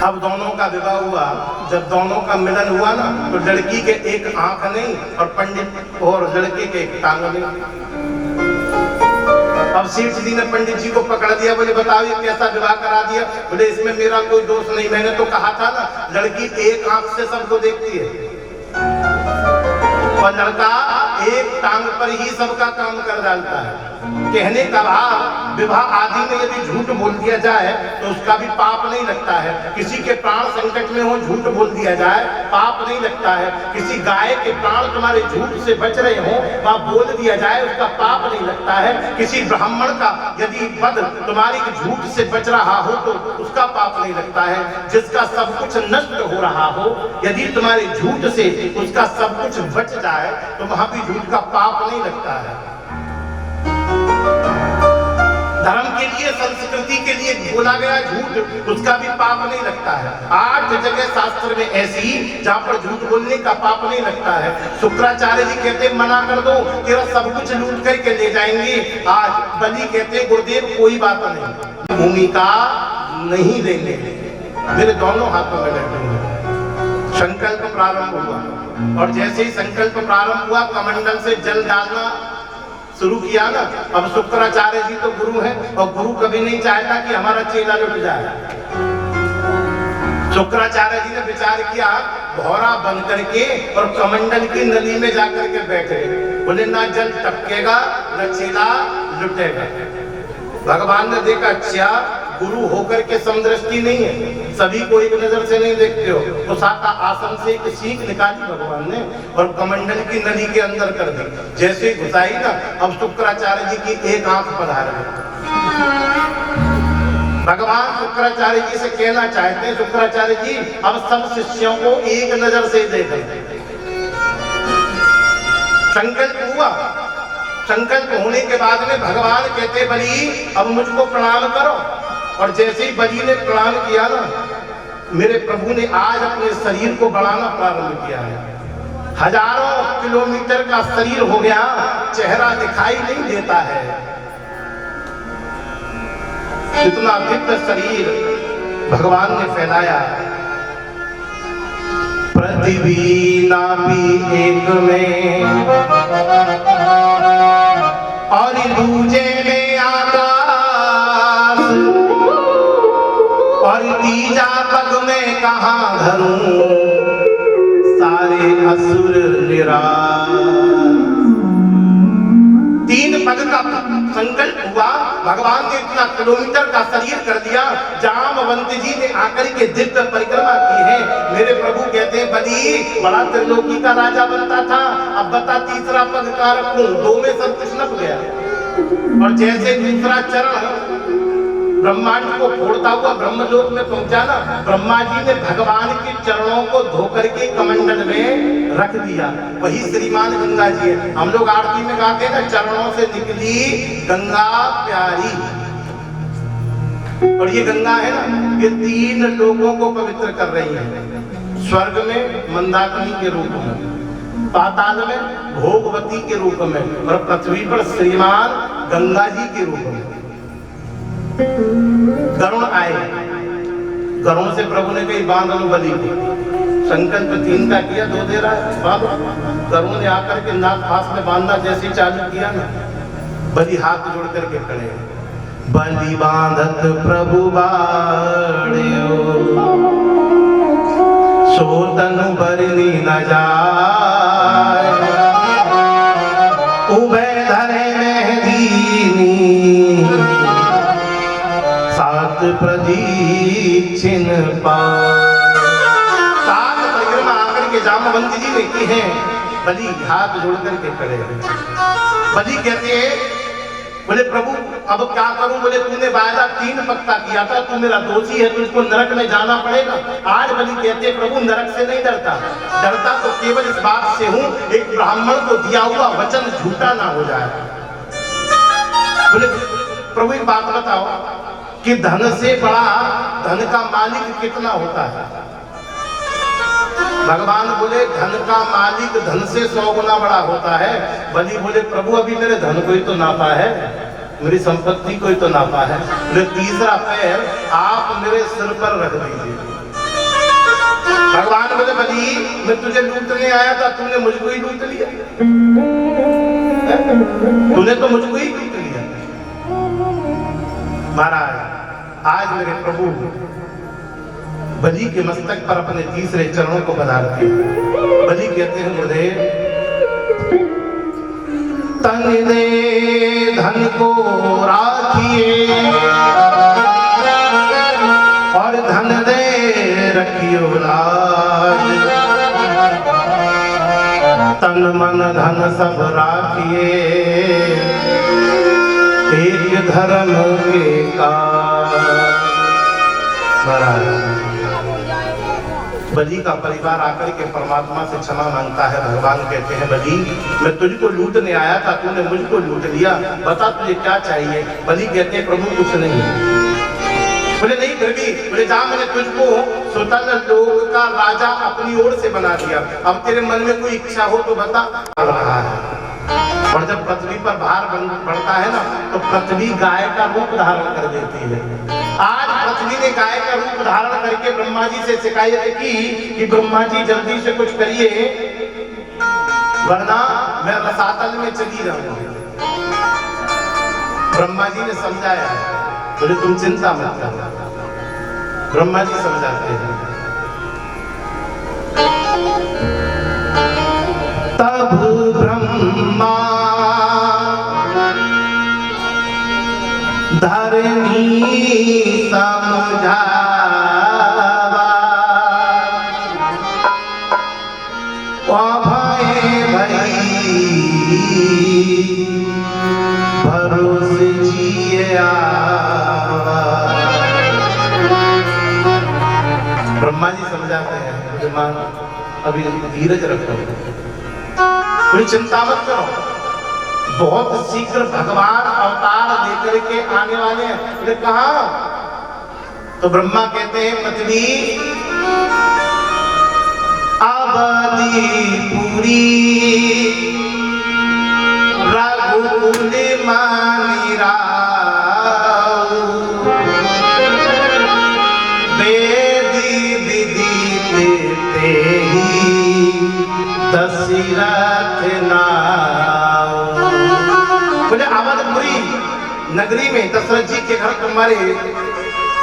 अब दोनों का विवाह हुआ, जब दोनों का मिलन हुआ ना, तो लड़की के एक आंख नहीं और पंडित और लड़के के एक टांग नहीं। अब सेठ जी ने पंडित जी को पकड़ दिया। बोले बताओ ये कैसा विवाह करा दिया? बोले इसमें मेरा कोई दोष नहीं, मैंने तो कहा था ना, लड़की एक आंख से सबको देखती है और लड़का एक टांग पर ही सबका काम कर डालता है। कहने का भाव, विवाह आदि में यदि झूठ बोल दिया जाए तो उसका भी पाप नहीं लगता है। किसी के प्राण संकट में हो, झूठ बोल दिया जाए, पाप नहीं लगता है। किसी गाय के प्राण तुम्हारे झूठ से बच रहे हो, वह बोल दिया जाए, उसका पाप नहीं लगता है। किसी ब्राह्मण का यदि वध तुम्हारी झूठ से बच रहा हो तो उसका पाप नहीं लगता है। जिसका सब कुछ नष्ट हो रहा हो, यदि तुम्हारे झूठ से उसका सब कुछ बच जाए तो वहां भी झूठ का पाप नहीं लगता है। धर्म के लिए, संस्कृति के लिए बोला गया झूठ, उसका भी पाप नहीं लगता है। 8 जगह शास्त्र में ऐसी जहां पर झूठ बोलने का पाप नहीं लगता है। शुक्राचार्य जी कहते मना कर दो, तेरा सब कुछ लूट करके ले जाएंगे। आज बलि कहते गुरुदेव कोई बात नहीं, भूमि का नहीं लेंगे, मेरे दोनों हाथों में लगे। संकल्प प्रारंभ हुआ, और जैसे ही संकल्प प्रारंभ हुआ, कमंडल से जल डालना शुरू किया ना। अब शुक्राचार्य जी तो गुरु हैं, और गुरु कभी नहीं चाहता कि हमारा चेला लुट जाए। शुक्राचार्य जी ने विचार किया, भौरा बन करके और कमंडल की नली में जाकर के बैठे। बोले ना जल टपकेगा, न चेला लुटेगा। भगवान ने देखा अच्छा, गुरु होकर के समदृष्टि नहीं है, सभी को एक नजर से नहीं देखते हो। तो साता आसन से एक सीख निकाली भगवान ने और कमंडल की नली के अंदर कर दी। जैसे घुसाई ना, अब शुक्राचार्य जी की एक आंख पधार गई। भगवान शुक्राचार्य जी से कहना चाहते हैं, शुक्राचार्य जी अब सब शिष्यों को एक नजर से देखें। संकल्प हुआ, संकल्प होने के बाद में भगवान कहते बलि अब मुझको प्रणाम करो। और जैसे ही बलि ने प्रणाम किया ना, मेरे प्रभु ने आज अपने शरीर को बढ़ाना प्रारंभ किया है। हजारों किलोमीटर का शरीर हो गया, चेहरा दिखाई नहीं देता है। इतना दिव्य शरीर भगवान ने फैलाया। पृथ्वी नाभि एक में और दूजे में आकाश, और तीजा पग में कहाँ धरूं सारे असुर निराश। तीन पग का संकल्प हुआ, भगवान ने इतना किलोमीटर का शरीर कर दिया। जामवंत जी ने आकर के दिव्य परिक्रमा की है। मेरे प्रभु कहते हैं बलि बड़ा त्रिलोकी का राजा बनता था, अब बता तीसरा पग कहाँ रखूं, दो में सब कुछ नप गया। और जैसे दूसरा चरण ब्रह्मांड को फोड़ता हुआ ब्रह्मलोक में पहुंचा ना, ब्रह्मा जी ने भगवान के चरणों को धोकर के कमंडल में रख दिया। वही श्रीमान गंगा जी है। हम लोग आरती में गाते हैं ना, चरणों से निकली गंगा प्यारी। और ये गंगा है ना, ये तीन लोगों को पवित्र कर रही है। स्वर्ग में मंदाकिनी के रूप में, पाताल में भोगवती के रूप में, और पृथ्वी पर श्रीमान गंगा जी के रूप में। गरुण आए, गरुण से प्रभु ने कही बांध लो बलि को। संकल्प तीन का किया, दो दे रहा है, बांधो। गरुण ने आकर के नाक फांस में बांधना जैसे चालू किया ना, बलि हाथ जोड़ करके खड़े। बलि बांधत प्रभु बाड़ियो, सो तनु बरनी न जाए। उभय धरे में दीनी, सात प्रदीक्षिण पाए। सात परिक्रमा आकर के जामवंत जी ने की है। बलि हाथ जोड़ करके खड़े। बलि कहते हैं, बोले प्रभु अब क्या करूं? बोले तूने वायदा तीन पक्का किया था, तू मेरा दोषी है, तुझको नरक में जाना पड़ेगा। आज बलि कहते प्रभु नरक से नहीं डरता, डरता तो केवल इस बात से हूं एक ब्राह्मण को दिया हुआ वचन झूठा ना हो जाए। बोले प्रभु एक बात बताओ कि धन से बड़ा धन का मालिक कितना होता है? भगवान बोले धन का मालिक धन से 100 गुना बड़ा होता है। बलि बोले प्रभु अभी मेरे धन को ही तो नापा है, मेरी संपत्ति को ही तो नापा है। मेरे तीसरा पैर आप मेरे सिर पर रख दीजिए। भगवान बोले बलि मैं तुझे लूटने आया था, तूने मुझको ही लूट लिया, तूने तो मुझको ही लूट लिया। महाराज आज मेरे प्रभु बलि के मस्तक पर अपने तीसरे चरणों को पधारते हैं। बलि कहते हैं गुरुदेव तन दे धन को राखिए और धन दे रखियो लाज। तन मन धन सब राखिए एक धर्म के काज। बलि का परिवार आकर के परमात्मा से क्षमा मांगता है। भगवान कहते हैं बलि मैं तुझको लूटने आया था, तूने मुझको लूट लिया, बता तुझे क्या चाहिए? बलि कहते हैं प्रभु कुछ नहीं। बोले नहीं फिर भी, बोले जा मैंने तुझको स्वतंत्र लोक का राजा अपनी ओर से बना दिया, अब तेरे मन में कोई इच्छा हो तो बता। रहा है और जब पृथ्वी पर भार बढ़ता है ना तो पृथ्वी गाय का रूप धारण कर देती है। आज पृथ्वी ने गाय का रूप धारण करके ब्रह्मा जी से शिकायत की कि ब्रह्मा जी जल्दी से कुछ करिए वरना मैं रसातल में चली जाऊंगी। ब्रह्मा जी ने समझाया, बोले तुम चिंता मत करो। ब्रह्मा जी समझाते हैं तब ब्रह्मा धरनी समझावा अभय भई भरोसे जिया। ब्रह्मा जी समझाते हैं मां अभी धीरज रखो, कोई चिंता मत करो, बहुत शीघ्र भगवान अवतार लेकर के आने वाले हैं। कहा तो ब्रह्मा कहते हैं पृथ्वी आबादी पुरी रघुकुल मानी राव वेदी विदित तेहि दशरथ नाम। बोले अवधपुरी नगरी में दशरथ जी के घर तुम्हारे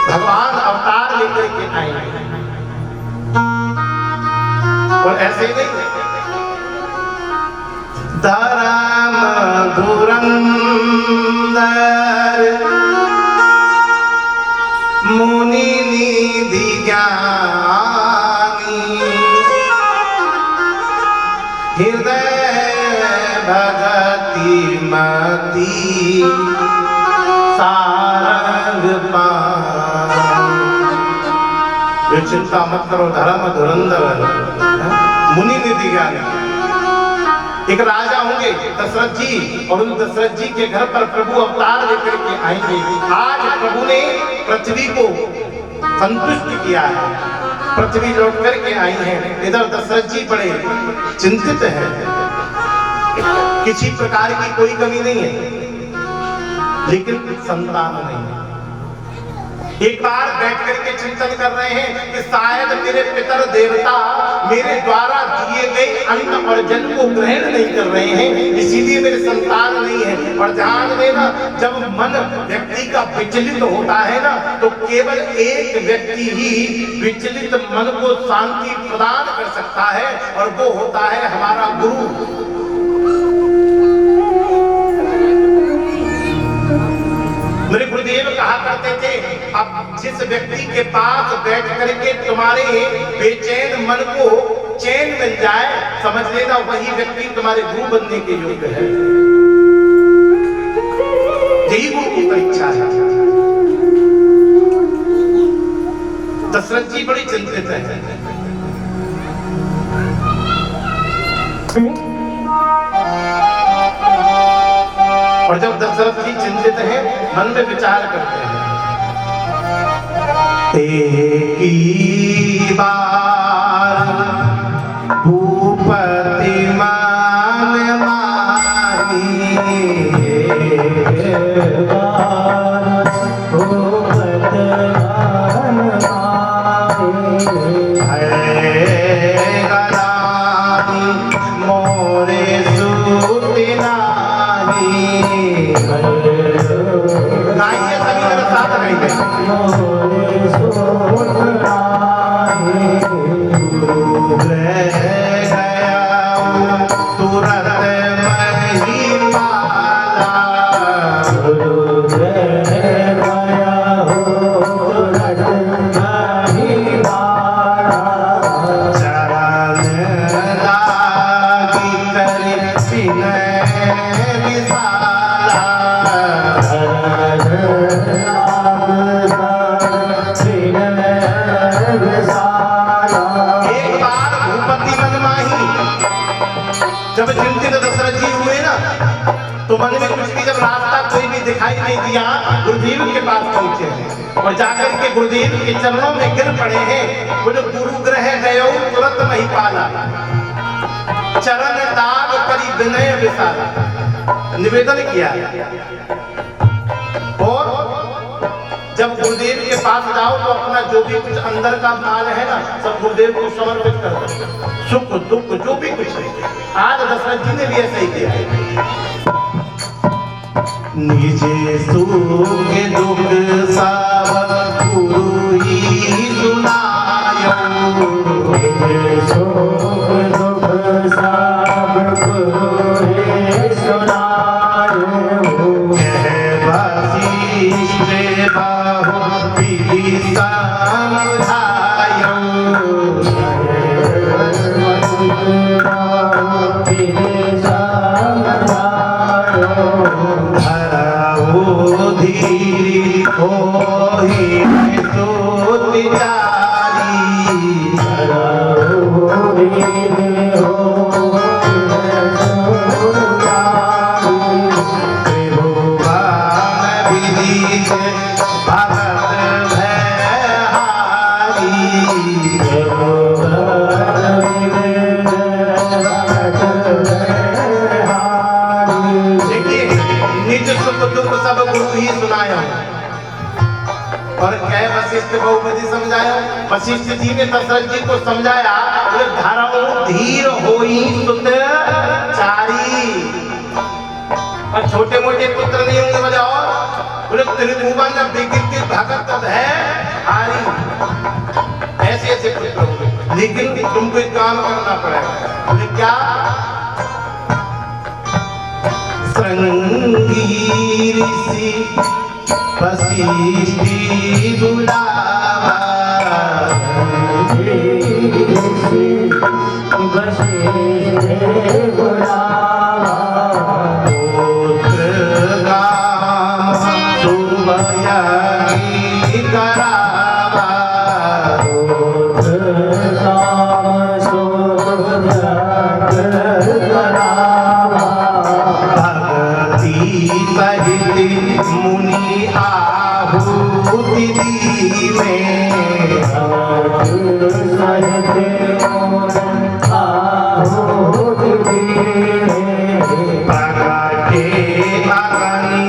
भगवान अवतार लेकर के आए और ऐसे नहीं धर्म धुरंधर मुनि निधि ज्ञानी हृदय भगति मति सारंग पान। चिंता मत करो धर्म धुरंधर मुनि निधि ज्ञानी। एक राजा होंगे दशरथ जी और उन दशरथ जी के घर पर प्रभु अवतार लेकर के आएंगे। आज प्रभु ने पृथ्वी को संतुष्ट किया है, पृथ्वी लौट करके आई है। इधर दशरथ जी बड़े चिंतित हैं, किसी प्रकार की कोई कमी नहीं है, लेकिन संतान नहीं है। एक बार बैठ करके चिंतन कर रहे हैं कि शायद मेरे पितर देवता मेरे द्वारा दिए गए अन्न और जल को ग्रहण नहीं कर रहे हैं, इसीलिए मेरे संतान नहीं है। और ध्यान देना, जब मन व्यक्ति का विचलित होता है ना, तो केवल एक व्यक्ति ही विचलित मन को शांति प्रदान कर सकता है, और वो होता है हमारा गुरु। मेरे गुरुदेव कहा करते थे, अब जिस व्यक्ति के पास बैठ करके तुम्हारे बेचैन मन को चैन मिल जाए, समझ लेना वही व्यक्ति तुम्हारे गुरु बनने के योग्य है। यही गुरु की परीक्षा है। दशरथ जी बड़ी चिंतित है। और जब दशरथ जी चिंतित हैं, मन में विचार करते हैं, एक बार भूपति मान माही, मोरे सूतिना गाइए सभी मेरे साथ गाइए। तुरंत मही माला चरण लागी कर जब चिंतित दशरथ जी हुए ना, तो मन में कुछ भी, जब रास्ता कोई भी दिखाई नहीं दिया, गुरुदेव के पास पहुंचे और जाकर के गुरुदेव के चरणों में गिर पड़े हैं। बोले गुरु ग्रह गयो तुरंत नहीं पाला, चरण दाग करी विनय विशाला, निवेदन किया। और जब गुरुदेव के पास जाओ तो अपना जो भी कुछ अंदर का माल है ना, सब गुरुदेव को समर्पित कर दो, सुख दुख जो भी कुछ है। आज दशरथ जी ने भी ऐसा ही किया। निजे सुख दुख सब गुरु ही सुनायो, निजे सुख दुख सब गुरु ही सुनायो, वशिष्ठ बाहु विधि समझायो, धीरी होई स्तुति जारी, त्रिभुवन विदित भगत भयहारी, वशिष्ठ जी ने दशरथ जी को समझाया, बोले धर्म धीर होई सुत चारी। और छोटे मोटे पुत्र नहीं होंगे बोले, और बोले त्रिभुवन विकृति भगत है हारी। ऐसे ऐसे पुत्र होंगे, लेकिन तुमको एक काम करना पड़ेगा। बोले क्या? श्रृंगी ऋषि वशिष्ठी बुलावा, पुत्र काम सुभयागी करावा, सहित मुनि आहुति दीने, प्रगटे अग्नि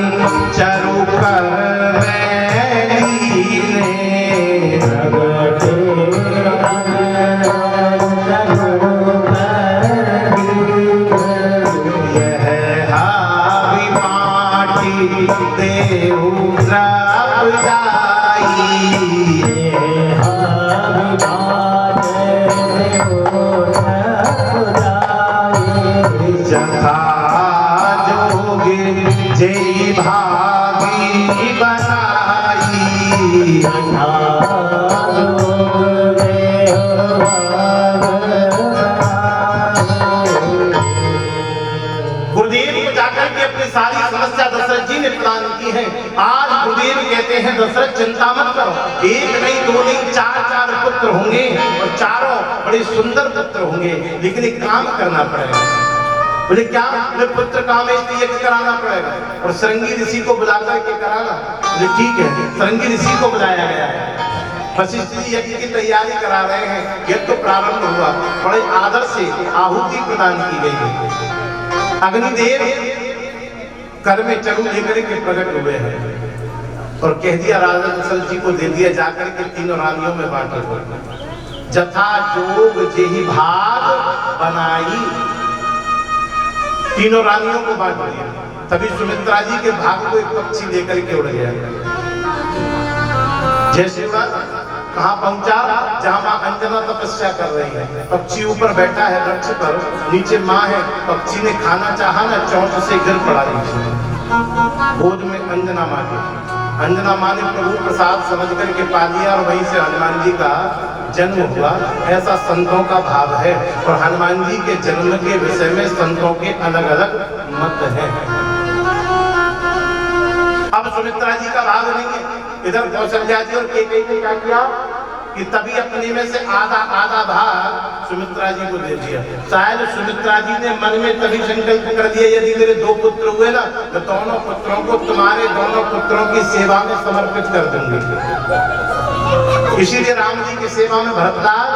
चरु कर लीने, यह हावी माटी देहु द्रव जाई, जथा जोगे जय भागी बनाई, गुरुदेव को जाकर के अपनी सारी समस्या दशरथ जी ने प्रदान की है। आज गुरुदेव कहते हैं दशरथ चिंता मत करो, एक नहीं दो नहीं चार पुत्र होंगे, और चारों बड़े सुंदर पुत्र होंगे, लेकिन एक काम करना पड़ेगा। बोले क्या? बोले पुत्र कामेष्टि यज्ञ कराना पड़ेगा, और श्रृंगी ऋषि को बुला करके कराना। बोले ठीक है, श्रृंगी ऋषि को बुलाया गया है। वशिष्ठ जी यज्ञ की तैयारी करा रहे हैं। यज्ञ तो प्रारंभ हुआ, बड़े आदर से आहुति प्रदान की गई है। अग्निदेव कर में चरु लेकर के प्रकट हुए हैं और कह दिया राजा दशरथ जी को दे दिया, जाकर के तीनों रानियों में बांटे। जथा जोग जेहि भाग बनाई, तीनों रानियों को बांट दिया। तभी सुमित्रा जी के भाग को एक पक्षी लेकर के उड़ गया। जैसे कहाँ पहुंचा? जहां मां अंजना तपस्या कर रही है। पक्षी ऊपर बैठा है वृक्ष पर, नीचे मां है। पक्षी ने खाना चाहा ना, चोंच से गिर पड़ा नीचे। गोद में अंजना मां की। अंजना मां ने प्रभु प्रसाद समझ करके पा लिया, और वहीं से हनुमान जी का जन्म हुआ। ऐसा संतों का भाव है, और हनुमान जी के जन्म के विषय में संतों के अलग अलग मत हैं। अब सुमित्रा जी का भाव नहीं है। इधर कौशल्या जी और कैकेयी ने क्या किया कि तभी अपने में से आधा भाग सुमित्रा जी को दे दिया। शायद सुमित्रा जी ने मन में तभी संकल्प कर दिया, यदि मेरे 2 पुत्र हुए ना, तो दोनों पुत्रों को तुम्हारे दोनों पुत्रों की सेवा में समर्पित कर दूंगी। इसीलिए राम जी की सेवा में भरतलाल,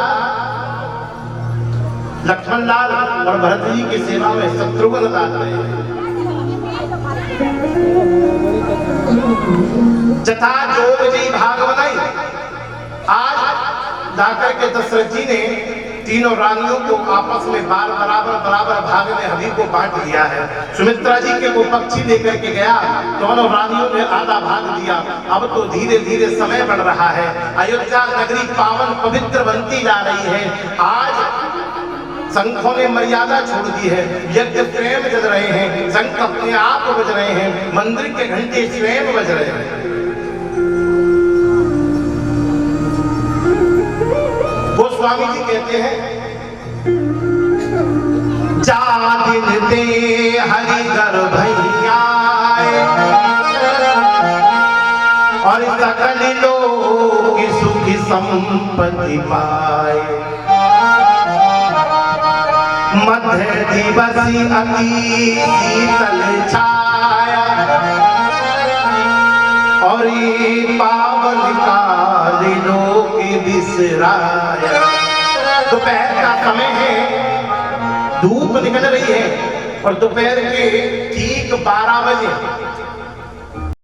लक्ष्मणलाल और भरत जी की सेवा में शत्रुघ्न लाल रहे। जथा जोग जी भाग बनाई। आज जाकर के दशरथ जी ने तीनों रानियों को आपस में बराबर भाग में हवि को बांट दिया है। सुमित्रा जी के वो पक्षी लेकर के गया, दोनों रानियों ने आधा भाग दिया। अब तो धीरे धीरे समय बढ़ रहा है, अयोध्या नगरी पावन पवित्र बनती जा रही है। आज संघों ने मर्यादा छोड़ दी है, यज्ञ स्वयं बज रहे हैं, शंख अपने आप बज रहे हैं, मंदिर के घंटे स्वयं बज रहे हैं। गोस्वामी जी कहते हैं, जा दिन दे हरि गर्भैया और सकल लोग सुखी संपत्ति पाए। मध्य दिवसी अति शीतल छाया और ये पावन काल लोक विसराया। दोपहर का समय है, धूप निकल रही है और दोपहर के ठीक 12 बजे